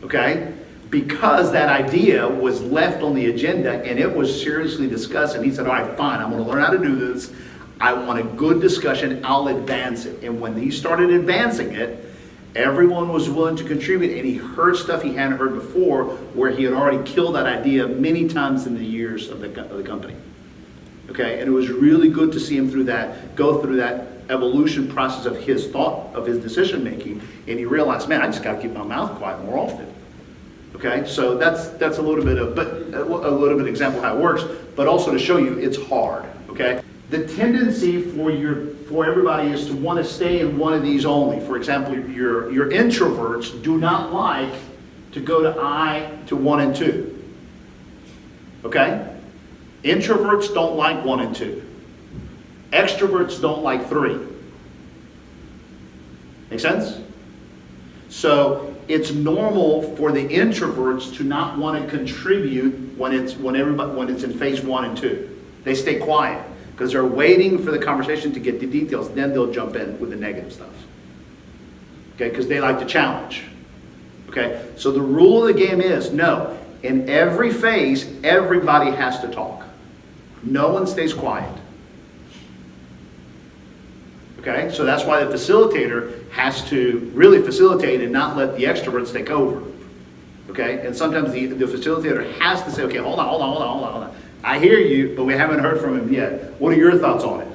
Okay? Because that idea was left on the agenda and it was seriously discussed, and he said, all right, fine, I'm going to learn how to do this. I want a good discussion, I'll advance it. And when he started advancing it, everyone was willing to contribute, and he heard stuff he hadn't heard before, where he had already killed that idea many times in the years of the company. Okay, and it was really good to see him go through that evolution process of his thought, of his decision making, and he realized, man, I just got to keep my mouth quiet more often. Okay, so that's a little bit example of how it works, but also to show you it's hard. Okay, the tendency for everybody is to want to stay in one of these only. For example, your introverts do not like to go to 1 and 2. Okay, introverts don't like 1 and 2. Extroverts don't like 3. Make sense? So it's normal for the introverts to not want to contribute when it's in phase 1 and 2. They stay quiet because they're waiting for the conversation to get the details. Then they'll jump in with the negative stuff. Okay, because they like to challenge. Okay, so the rule of the game is no. In every phase, everybody has to talk. No one stays quiet. Okay, so that's why the facilitator has to really facilitate and not let the extroverts take over. Okay, and sometimes the facilitator has to say, okay, hold on. I hear you, but we haven't heard from him yet. What are your thoughts on it?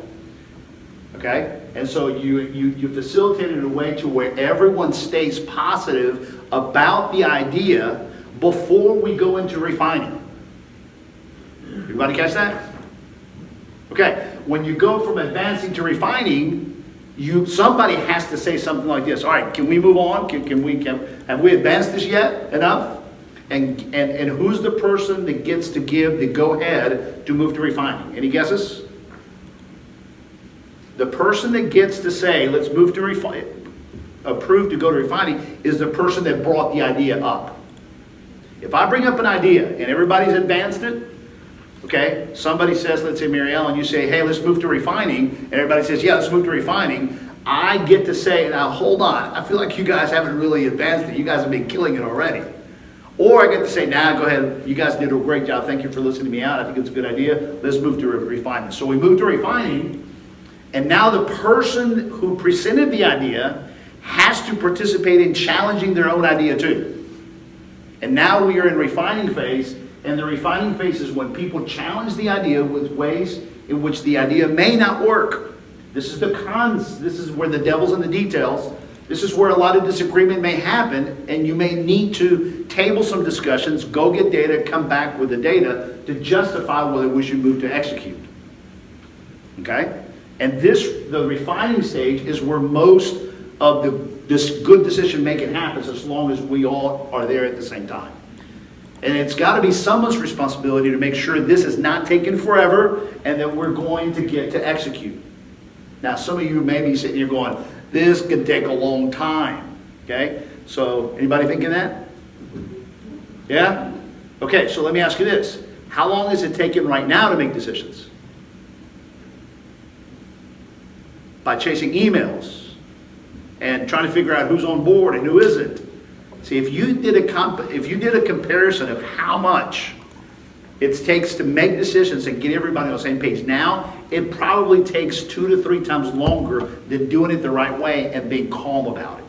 Okay, and so you facilitate it in a way to where everyone stays positive about the idea before we go into refining. Everybody catch that? Okay, when you go from advancing to refining, somebody has to say something like this. All right, can we move on? Have we advanced this yet enough? And who's the person that gets to give the go-ahead to move to refining? Any guesses? The person that gets to say, let's move to refining, approved to go to refining, is the person that brought the idea up. If I bring up an idea and everybody's advanced it, okay, somebody says, let's say Mary Ellen, you say, hey, let's move to refining, and everybody says, yeah, let's move to refining. I get to say, now hold on, I feel like you guys haven't really advanced it. You guys have been killing it already. Or I get to say, nah, go ahead, you guys did a great job. Thank you for listening to me out. I think it's a good idea. Let's move to refining. So we move to refining, and now the person who presented the idea has to participate in challenging their own idea too. And now we are in refining phase, and the refining phase is when people challenge the idea with ways in which the idea may not work. This is the cons, this is where the devil's in the details. This is where a lot of disagreement may happen, and you may need to table some discussions, go get data, come back with the data to justify whether we should move to execute. Okay? And the refining stage is where most of this good decision making happens, as long as we all are there at the same time. And it's got to be someone's responsibility to make sure this is not taking forever and that we're going to get to execute. Now, some of you may be sitting here going, this could take a long time. Okay? So, anybody thinking that? Yeah? Okay, so let me ask you this. How long is it taking right now to make decisions? By chasing emails and trying to figure out who's on board and who isn't. See, if you did a comparison of how much it takes to make decisions and get everybody on the same page now, it probably takes 2 to 3 times longer than doing it the right way and being calm about it.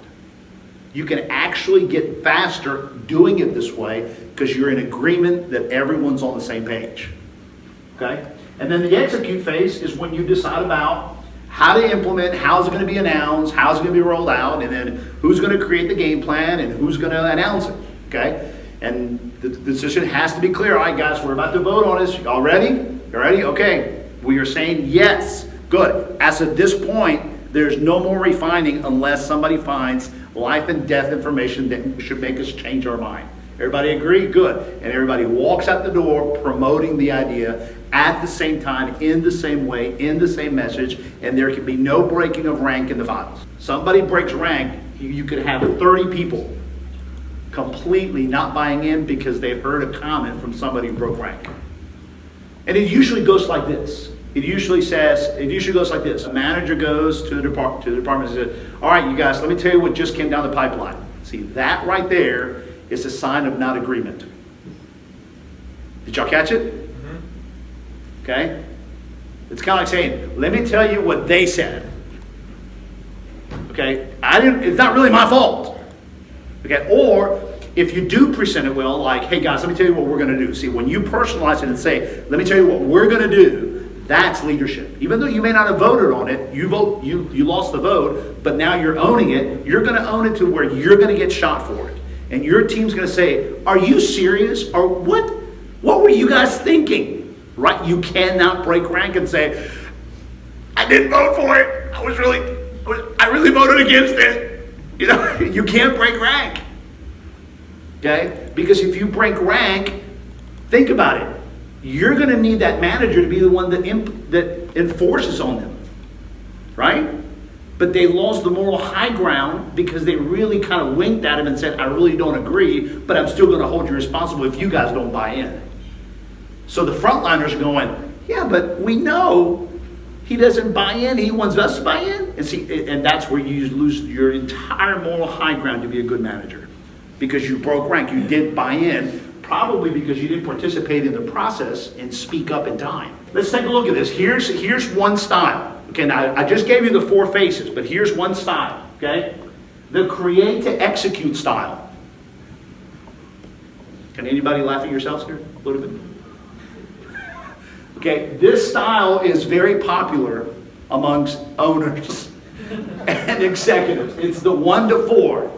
You can actually get faster doing it this way because you're in agreement that everyone's on the same page. Okay? And then the execute phase is when you decide about how to implement, how's it going to be announced, how's it going to be rolled out, and then who's going to create the game plan and who's going to announce it. Okay? And the decision has to be clear. All right, guys, we're about to vote on this. Y'all ready? You ready? Okay. We are saying yes. Good. As of this point, there's no more refining unless somebody finds life and death information that should make us change our mind. Everybody agree? Good. And everybody walks out the door promoting the idea at the same time, in the same way, in the same message, and there can be no breaking of rank in the files. Somebody breaks rank, you could have 30 people completely not buying in because they've heard a comment from somebody who broke rank. And it usually goes like this. It usually goes like this. A manager goes to the department and says, all right, you guys, let me tell you what just came down the pipeline. See, that right there is a sign of not agreement. Did y'all catch it? Okay? It's kind of like saying, let me tell you what they said. Okay? It's not really my fault. Okay? Or if you do present it well, like, hey guys, let me tell you what we're going to do. See, when you personalize it and say, let me tell you what we're going to do, that's leadership. Even though you may not have voted on it, you lost the vote, but now you're owning it. You're going to own it to where you're going to get shot for it. And your team's going to say, are you serious? Or what were you guys thinking? Right? You cannot break rank and say, I didn't vote for it. I really voted against it. You know, you can't break rank. Okay? Because if you break rank, think about it. You're going to need that manager to be the one that enforces on them. Right? But they lost the moral high ground because they really kind of winked at him and said, I really don't agree, but I'm still going to hold you responsible if you guys don't buy in. So the frontliners are going, yeah, but we know he doesn't buy in. He wants us to buy in. And that's where you lose your entire moral high ground to be a good manager. Because you broke rank. You didn't buy in, probably because you didn't participate in the process and speak up in time. Let's take a look at this. Here's one style. Okay, now I just gave you the 4 phases, but here's one style. Okay? The create to execute style. Can anybody laugh at yourselves here a little bit? Okay, this style is very popular amongst owners and executives. It's the 1 to 4.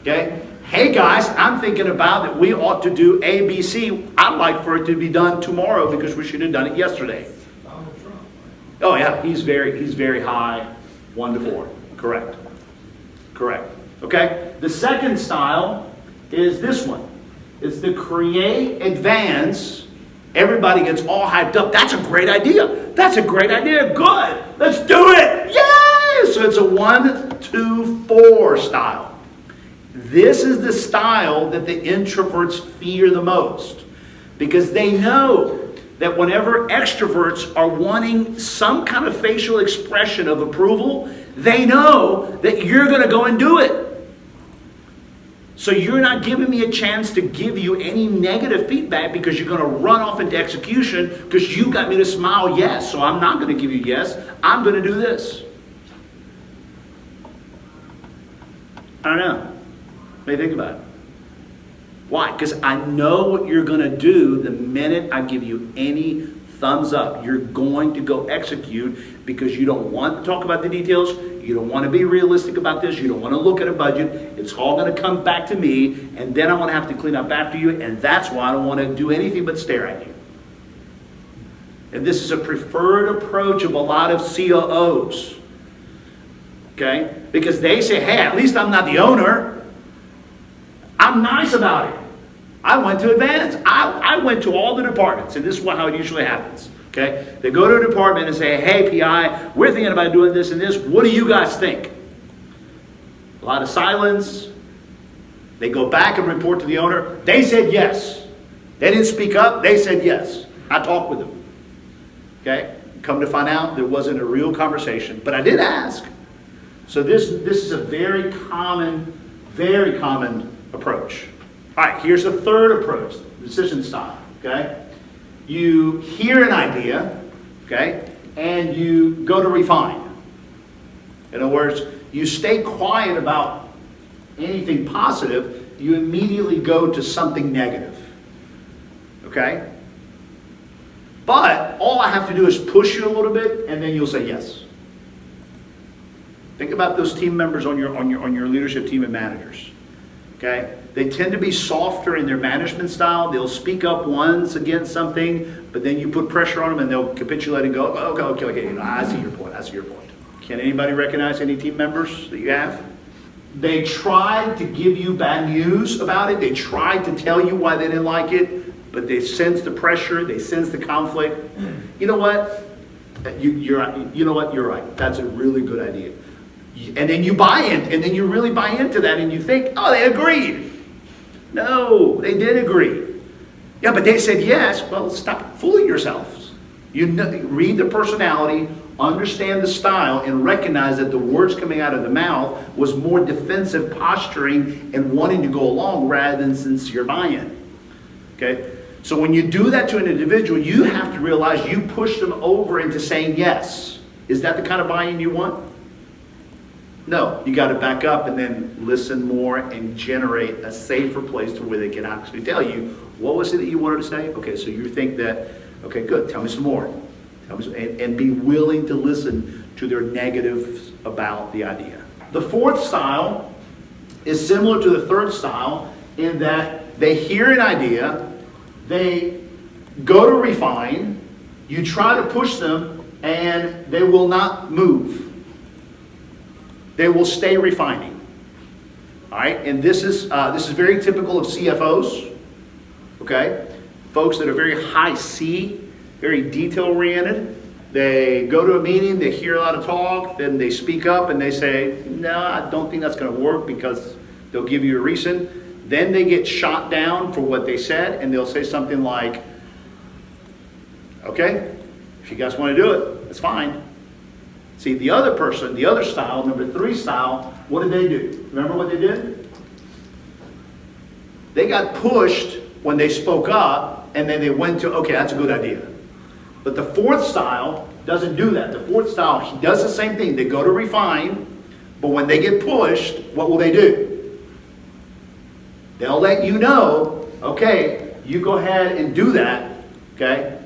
Okay? Hey guys, I'm thinking about that we ought to do A, B, C. I'd like for it to be done tomorrow because we should have done it yesterday. Oh yeah, he's very high, 1 to 4. Correct. Okay? The second style is this one. It's the create, advance. Everybody gets all hyped up. That's a great idea. Good. Let's do it. Yay! So it's a 1, 2, 4 style. This is the style that the introverts fear the most because they know that whenever extroverts are wanting some kind of facial expression of approval, they know that you're going to go and do it. So you're not giving me a chance to give you any negative feedback because you're going to run off into execution because you got me to smile yes. So I'm not going to give you yes. I'm going to do this. I don't know. What do you think about it? Why? Because I know what you're going to do the minute I give you any thumbs up. You're going to go execute because you don't want to talk about the details. You don't want to be realistic about this. You don't want to look at a budget. It's all going to come back to me, and then I'm going to have to clean up after you, and that's why I don't want to do anything but stare at you. And this is a preferred approach of a lot of COOs. Okay? Because they say, hey, at least I'm not the owner. I'm nice about it. I went to advance. I went to all the departments, and this is how it usually happens. Okay? They go to a department and say, hey, PI, we're thinking about doing this and this. What do you guys think? A lot of silence. They go back and report to the owner. They said yes. They didn't speak up. They said yes. I talked with them. Okay? Come to find out, there wasn't a real conversation, but I did ask. So this is a very common approach. All right, here's the third approach, decision style, okay? You hear an idea, okay, and you go to refine. In other words, you stay quiet about anything positive, you immediately go to something negative, okay? But all I have to do is push you a little bit, and then you'll say yes. Think about those team members on your leadership team and managers. Okay? They tend to be softer in their management style. They'll speak up once against something, but then you put pressure on them and they'll capitulate and go, okay, you know, I see your point. Can anybody recognize any team members that you have? They tried to give you bad news about it. They tried to tell you why they didn't like it, but they sense the pressure. They sense the conflict. You know what? You're right. That's a really good idea. And then you buy in, and then you really buy into that, and you think, oh, they agreed. No, they did agree. Yeah, but they said yes. Well, stop fooling yourselves. Read the personality, understand the style, and recognize that the words coming out of the mouth was more defensive posturing and wanting to go along rather than sincere buy-in. Okay? So when you do that to an individual, you have to realize you push them over into saying yes. Is that the kind of buy-in you want? No, you got to back up and then listen more and generate a safer place to where they can actually tell you, what was it that you wanted to say? Okay, so you think that, okay, good, tell me some more. And be willing to listen to their negatives about the idea. The fourth style is similar to the third style in that they hear an idea, they go to refine, you try to push them, and they will not move. They will stay refining. All right, and this is very typical of CFOs. Okay, folks that are very high C, very detail oriented. They go to a meeting, they hear a lot of talk, then they speak up and they say, "No, I don't think that's going to work," because they'll give you a reason. Then they get shot down for what they said, and they'll say something like, "Okay, if you guys want to do it, that's fine." See, the other person, the other style, number 3 style, what did they do? Remember what they did? They got pushed when they spoke up, and then they went to, okay, that's a good idea. But the fourth style doesn't do that. The fourth style, he does the same thing. They go to refine, but when they get pushed, what will they do? They'll let you know, okay, you go ahead and do that, okay?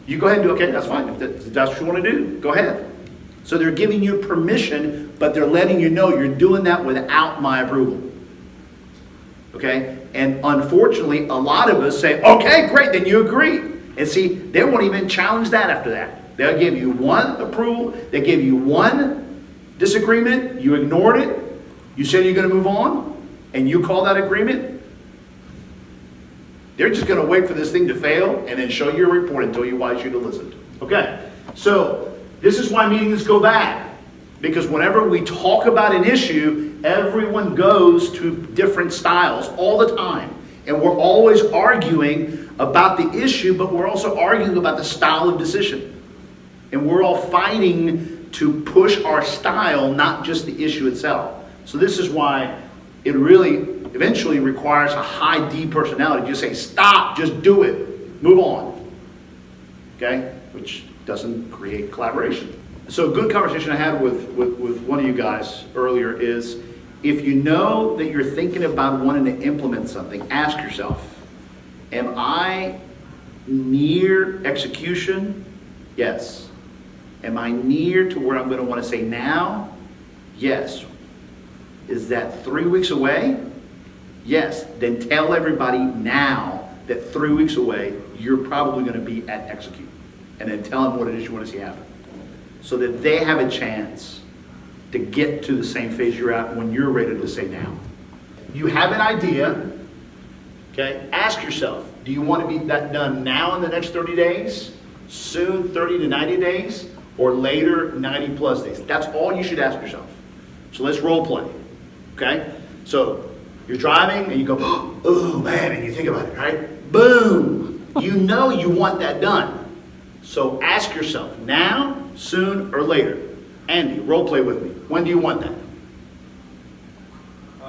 You go ahead and do, okay, that's fine. If that's what you want to do, go ahead. So they're giving you permission, but they're letting you know you're doing that without my approval. Okay? And unfortunately, a lot of us say, okay, great, then you agree. And see, they won't even challenge that after that. They'll give you one approval, they give you one disagreement, you ignored it, you said you're going to move on, and you call that agreement. They're just going to wait for this thing to fail and then show you a report and tell you why you should have listened. Okay? So, this is why meetings go bad, because whenever we talk about an issue, everyone goes to different styles all the time. And we're always arguing about the issue, but we're also arguing about the style of decision. And we're all fighting to push our style, not just the issue itself. So this is why it really eventually requires a high D personality. Just say, stop, just do it, move on. Okay? Which doesn't create collaboration. So a good conversation I had with one of you guys earlier is if you know that you're thinking about wanting to implement something, ask yourself, am I near execution? Yes. Am I near to where I'm going to want to say now? Yes. Is that 3 weeks away? Yes. Then tell everybody now that 3 weeks away, you're probably going to be at execute. And then tell them what it is you want to see happen. So that they have a chance to get to the same phase you're at when you're ready to say now. You have an idea, okay? Ask yourself, do you want to be that done now in the next 30 days? Soon, 30 to 90 days? Or later, 90 plus days? That's all you should ask yourself. So let's role play, okay? So you're driving and you go, oh man, and you think about it, right? Boom! You know you want that done. So ask yourself, now, soon, or later? Andy, role play with me. When do you want that?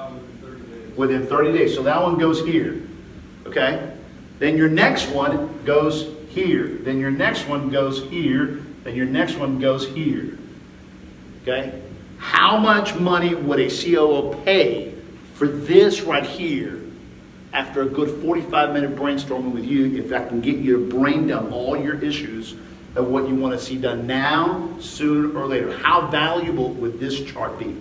Within 30 days. Within 30 days. So that one goes here, okay? Then your next one goes here. Then your next one goes here. Then your next one goes here, okay? How much money would a COO pay for this right here after a good 45-minute brainstorming with you if I can get you to brain dump all your issues of what you want to see done now, soon, or later? How valuable would this chart be?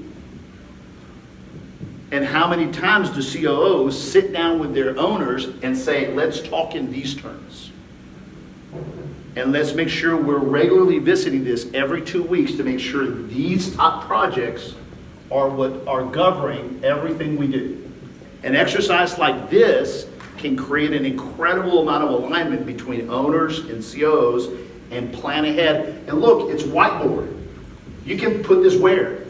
And how many times do COOs sit down with their owners and say, let's talk in these terms? And let's make sure we're regularly visiting this every 2 weeks to make sure these top projects are what are governing everything we do. An exercise like this can create an incredible amount of alignment between owners and COOs and plan ahead. And look, it's whiteboard. You can put this where?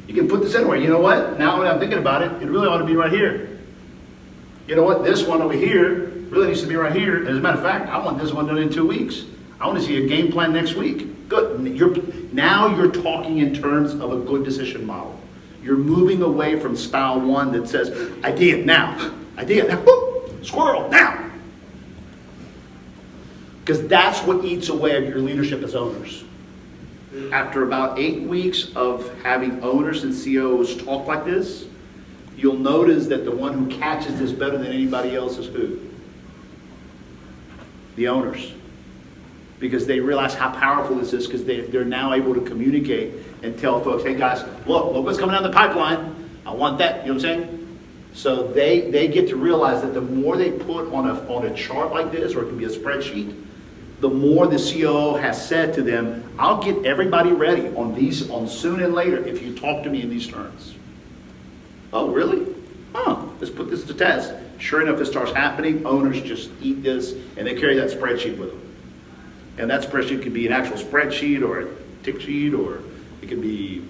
You can put this anywhere. You know what? Now that I'm thinking about it, it really ought to be right here. You know what? This one over here really needs to be right here. As a matter of fact, I want this one done in 2 weeks. I want to see a game plan next week. Good. Now you're talking in terms of a good decision model. You're moving away from style one that says, idea now, boop, squirrel now. Because that's what eats away at your leadership as owners. After about 8 weeks of having owners and COOs talk like this, you'll notice that the one who catches this better than anybody else is who? The owners. Because they realize how powerful this is, because they're now able to communicate and tell folks, hey guys, look what's coming down the pipeline. I want that, you know what I'm saying? So they get to realize that the more they put on a chart like this, or it can be a spreadsheet, the more the COO has said to them, I'll get everybody ready on soon and later if you talk to me in these terms. Oh, really? Let's put this to test. Sure enough, it starts happening. Owners just eat this, and they carry that spreadsheet with them. And that spreadsheet could be an actual spreadsheet or a tick sheet, or it could be,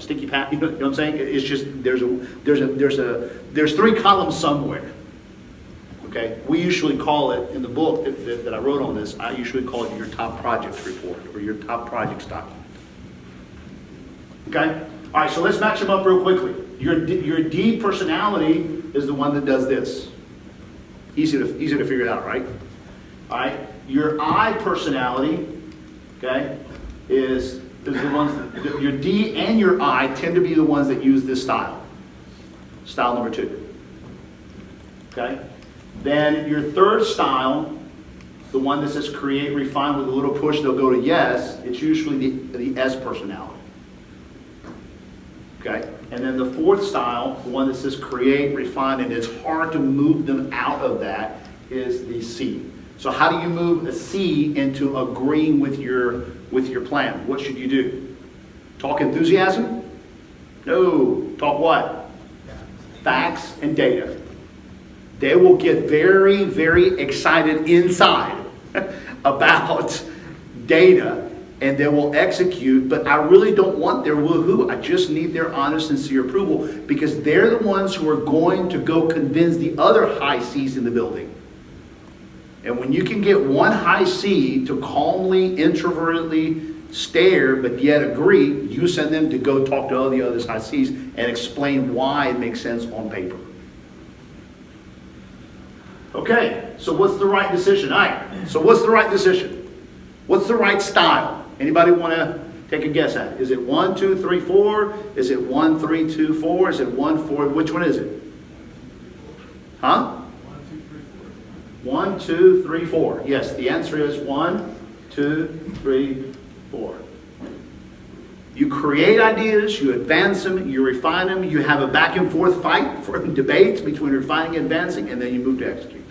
sticky pat. You know what I'm saying? It's just there's 3 columns somewhere. Okay, we usually call it in the book that I wrote on this. I usually call it your top projects report or your top projects document. Okay, all right. So let's match them up real quickly. Your D personality is the one that does this. Easy to figure it out, right? All right. Your I personality, okay, is the ones that your D and your I tend to be the ones that use this style. Style number 2. Okay. Then your third style, the one that says create, refine with a little push, they'll go to yes. It's usually the S personality. Okay. And then the fourth style, the one that says create, refine, and it's hard to move them out of that, is the C. So how do you move a C into agreeing with your plan? What should you do? Talk enthusiasm? No. Talk what? Facts and data. They will get very, very excited inside about data, and they will execute, but I really don't want their woohoo. I just need their honest, sincere approval, because they're the ones who are going to go convince the other high C's in the building. And when you can get one high C to calmly, introvertedly stare, but yet agree, you send them to go talk to all the other high C's and explain why it makes sense on paper. Okay, so what's the right decision? All right, so what's the right decision? What's the right style? Anybody want to Take a guess at it. Is it 1, 2, 3, 4? Is it 1, 3, 2, 4? Is it 1, 4? Which one is it? Huh? 1, 2, 3, 4. Yes, the answer is 1, 2, 3, 4. You create ideas, you advance them, you refine them, you have a back and forth fight for debates between refining and advancing, and then you move to execute.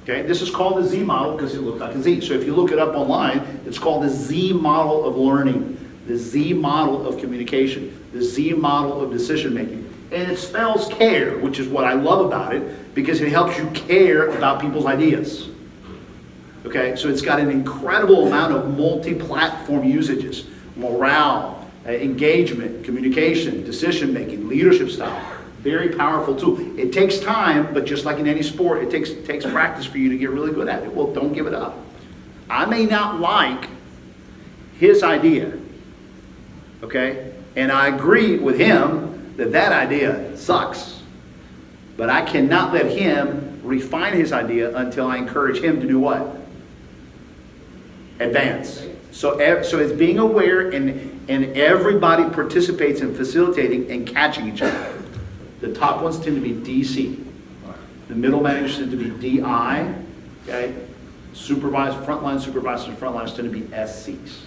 Okay, this is called the Z model because it looks like a Z. So if you look it up online, it's called the Z model of learning, the Z model of communication, the Z model of decision making. And it spells care, which is what I love about it, because it helps you care about people's ideas. Okay, so it's got an incredible amount of multi-platform usages, morale, engagement, communication, decision making, leadership style. Very powerful tool. It takes time, but just like in any sport, it takes practice for you to get really good at it. Well, don't give it up. I may not like his idea, okay? And I agree with him that that idea sucks. But I cannot let him refine his idea until I encourage him to do what? Advance. So it's being aware, and everybody participates in facilitating and catching each other. The top ones tend to be DC. The middle managers tend to be DI. Okay? Frontline supervisors and frontliners tend to be SCs.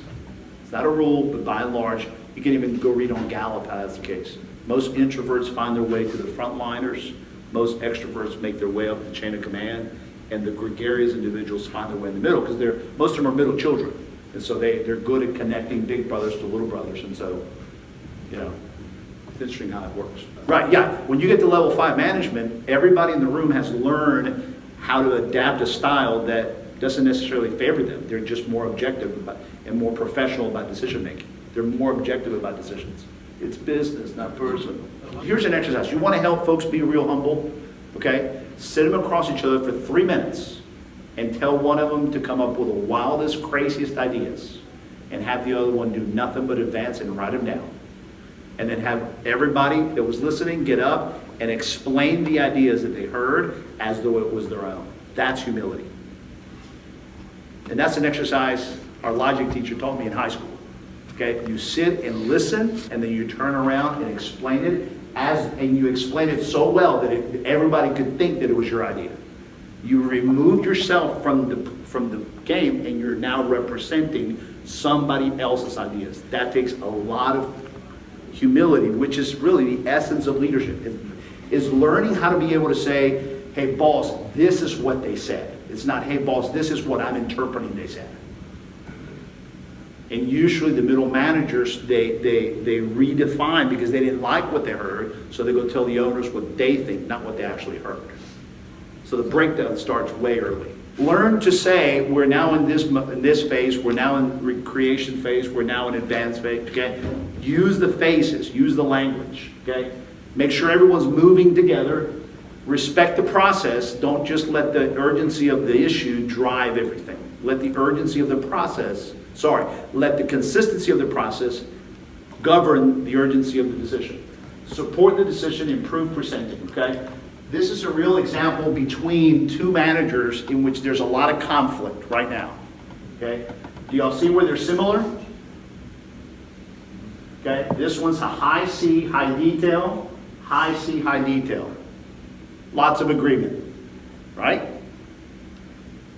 It's not a rule, but by and large, you can even go read on Gallup how that's the case. Most introverts find their way to the frontliners. Most extroverts make their way up the chain of command. And the gregarious individuals find their way in the middle because most of them are middle children. And so they're good at connecting big brothers to little brothers. And so, you know, it's interesting how it works. Right, yeah. When you get to level 5 management, everybody in the room has learned how to adapt a style that doesn't necessarily favor them. They're just more objective and more professional about decision making. They're more objective about decisions. It's business, not personal. Here's an exercise. You want to help folks be real humble? Okay? Sit them across each other for 3 minutes and tell one of them to come up with the wildest, craziest ideas and have the other one do nothing but advance and write them down. And then have everybody that was listening get up and explain the ideas that they heard as though it was their own. That's humility. And that's an exercise our logic teacher taught me in high school. Okay? You sit and listen, and then you turn around and explain it, and you explain it so well that everybody could think that it was your idea. You removed yourself from the game, and you're now representing somebody else's ideas. That takes a lot of humility, which is really the essence of leadership, is learning how to be able to say, hey boss, this is what they said. It's not, hey boss, this is what I'm interpreting they said. And usually the middle managers, they redefine because they didn't like what they heard, so they go tell the owners what they think, not what they actually heard. So the breakdown starts way early. Learn to say, we're now in this phase, we're now in recreation phase, we're now in advanced phase, okay? Use the phases, use the language, okay? Make sure everyone's moving together. Respect the process. Don't just let the urgency of the issue drive everything. Let the urgency of the process, let the consistency of the process govern the urgency of the decision. Support the decision, improve presenting, okay? This is a real example between two managers in which there's a lot of conflict right now, okay? Do y'all see where they're similar? Okay, this one's a high C, high detail, high C, high detail. Lots of agreement, right?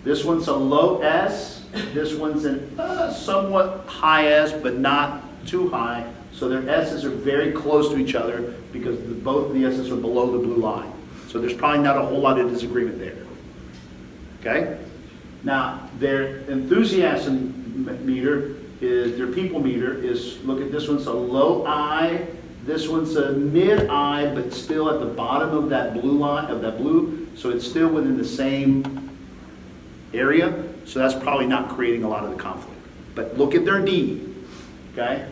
This one's a low S, this one's a somewhat high S, but not too high. So their S's are very close to each other because both of the S's are below the blue line. So there's probably not a whole lot of disagreement there. Okay? Now, their enthusiasm meter is, their people meter is, look at this one's a low I, this one's a mid I, but still at the bottom of that blue line, so it's still within the same area. So that's probably not creating a lot of the conflict. But look at their D, okay?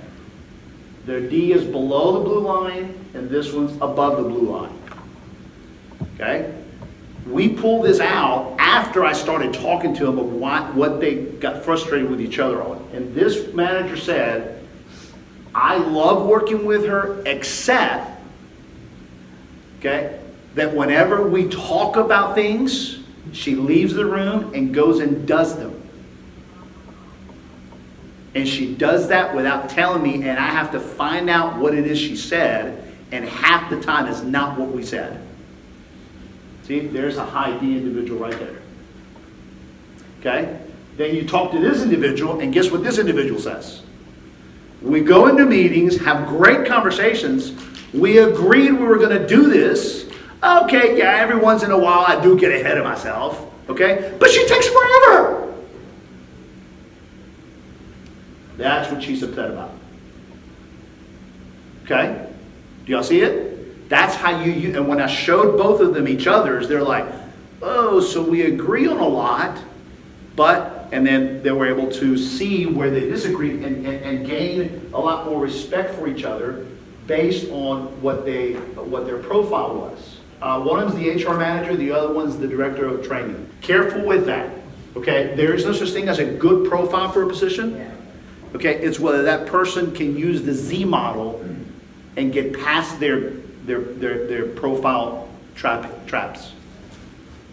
Their D is below the blue line, and this one's above the blue line. Okay? We pulled this out after I started talking to them of what they got frustrated with each other on. And this manager said, I love working with her, except, okay, that whenever we talk about things, she leaves the room and goes and does them. And she does that without telling me, and I have to find out what it is she said, and half the time it's not what we said. See, there's a high D individual right there. Okay? Then you talk to this individual, and guess what this individual says? We go into meetings, have great conversations. We agreed we were going to do this. Okay, yeah, every once in a while I do get ahead of myself. Okay? But she takes forever. That's what she's upset about. Okay? Do y'all see it? That's how you, and when I showed both of them each other's, they're like, oh, so we agree on a lot, but, and then they were able to see where they disagreed and gain a lot more respect for each other based on what their profile was. One of them's the HR manager, the other one's the director of training. Careful with that, okay? There is no such thing as a good profile for a position. Okay, it's whether that person can use the Z model and get past their profile traps.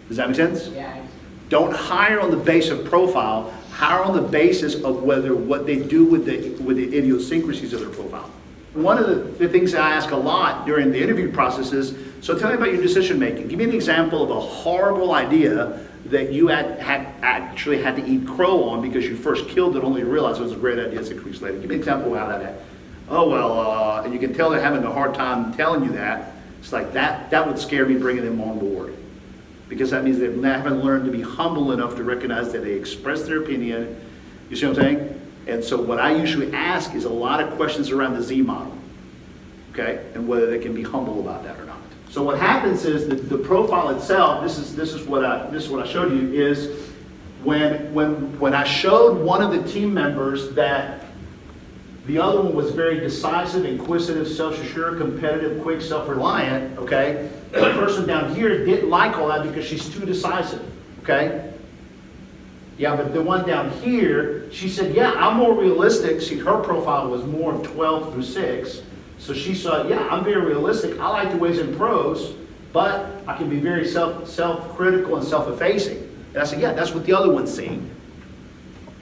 Does that make sense? Yeah. Don't hire on the base of profile. Hire on the basis of whether what they do with the idiosyncrasies of their profile. One of the things that I ask a lot during the interview process is, so tell me about your decision making. Give me an example of a horrible idea that you actually had to eat crow on because you first killed it, only to realize it was a great idea 6 weeks later. Give me an example of how that happened. Oh, well, and you can tell they're having a hard time telling you that. It's like that would scare me bringing them on board. Because that means they haven't learned to be humble enough to recognize that they express their opinion. You see what I'm saying? And so what I usually ask is a lot of questions around the Z model. Okay? And whether they can be humble about that or not. So what happens is that the profile itself, this is what I showed you, is when I showed one of the team members that the other one was very decisive, inquisitive, self-assured, competitive, quick, self-reliant, okay? The person down here didn't like all that because she's too decisive, okay? Yeah, but the one down here, she said, yeah, I'm more realistic. See, her profile was more of 12 through 6. So she saw, yeah, I'm very realistic. I like the ways in prose, but I can be very self-critical and self-effacing. And I said, yeah, that's what the other one's seeing.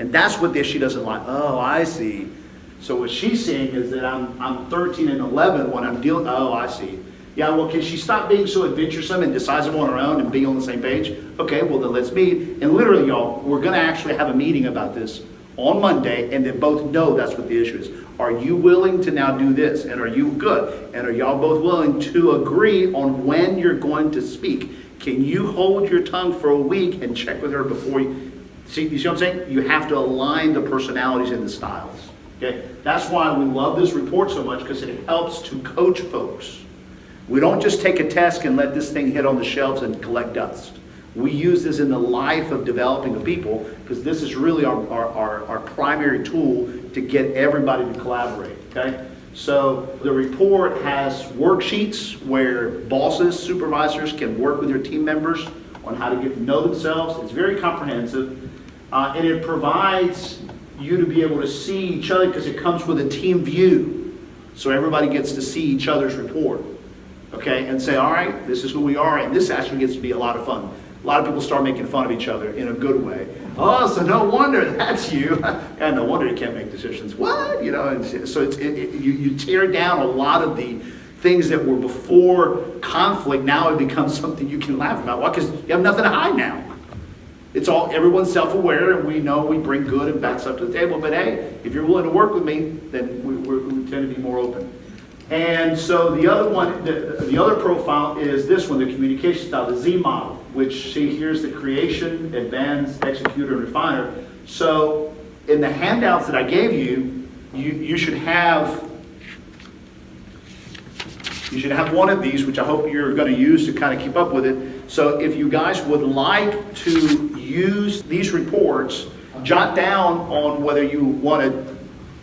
And that's what she doesn't like. Oh, I see. So what she's seeing is that I'm 13 and 11 when I'm dealing, oh, I see. Yeah, well, can she stop being so adventuresome and decisive on her own and be on the same page? Okay, well, then let's meet. And literally, y'all, we're going to actually have a meeting about this on Monday, and they both know that's what the issue is. Are you willing to now do this? And are you good? And are y'all both willing to agree on when you're going to speak? Can you hold your tongue for a week and check with her before you see what I'm saying? You have to align the personalities and the styles. Okay? That's why we love this report so much, because it helps to coach folks. We don't just take a test and let this thing hit on the shelves and collect dust. We use this in the life of developing the people, because this is really our primary tool to get everybody to collaborate, okay? So the report has worksheets where bosses, supervisors can work with their team members on how to get to know themselves. It's very comprehensive, and it provides you to be able to see each other because it comes with a team view. So everybody gets to see each other's report, okay? And say, all right, this is who we are, and this actually gets to be a lot of fun. A lot of people start making fun of each other in a good way. Oh, so no wonder that's you. And no wonder you can't make decisions. What? You know, and so you tear down a lot of the things that were before conflict. Now it becomes something you can laugh about. Why? Because you have nothing to hide now. It's all, everyone's self-aware, and we know we bring good and bad stuff to the table. But hey, if you're willing to work with me, then we tend to be more open. And so the other one, the other profile is this one, the communication style, the Z model, which, see, here's the creation, advance, executor, and refiner. So in the handouts that I gave you, you should have one of these, which I hope you're going to use to kind of keep up with it. So if you guys would like to use these reports, jot down on whether you want to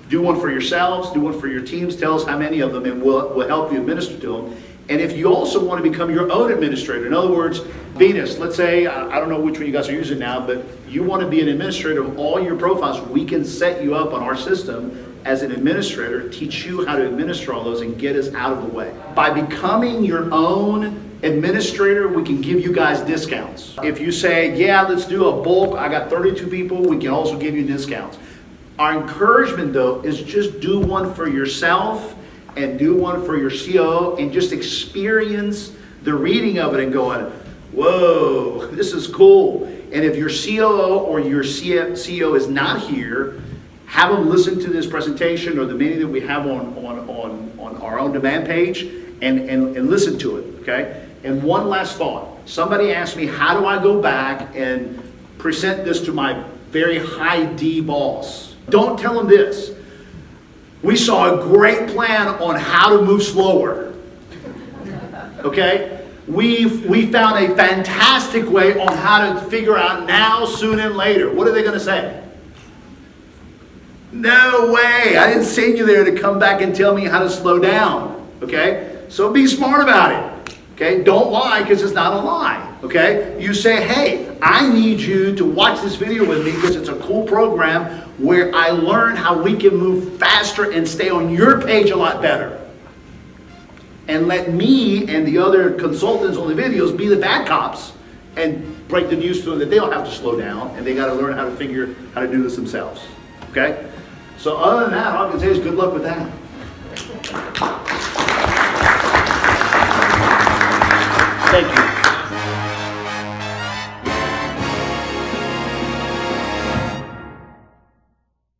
do one for yourselves, do one for your teams, tell us how many of them, and we'll help you administer to them. And if you also want to become your own administrator, in other words, Venus, let's say, I don't know which one you guys are using now, but you want to be an administrator of all your profiles, we can set you up on our system as an administrator, teach you how to administer all those and get us out of the way. By becoming your own administrator, we can give you guys discounts. If you say, yeah, let's do a bulk, I got 32 people, we can also give you discounts. Our encouragement, though, is just do one for yourself and do one for your COO and just experience the reading of it and going, whoa, this is cool. And if your COO or your CEO is not here, have them listen to this presentation or the many that we have on our on-demand page and listen to it, okay? And one last thought. Somebody asked me, how do I go back and present this to my very high D boss? Don't tell them this. We saw a great plan on how to move slower, okay? We found a fantastic way on how to figure out now, soon, and later. What are they going to say? No way. I didn't send you there to come back and tell me how to slow down, okay? So be smart about it, okay? Don't lie because it's not a lie, okay? You say, hey, I need you to watch this video with me because it's a cool program where I learn how we can move faster and stay on your page a lot better. And let me and the other consultants on the videos be the bad cops and break the news to them that they don't have to slow down and they got to learn how to figure how to do this themselves. Okay? So other than that, all I can say is good luck with that. Thank you.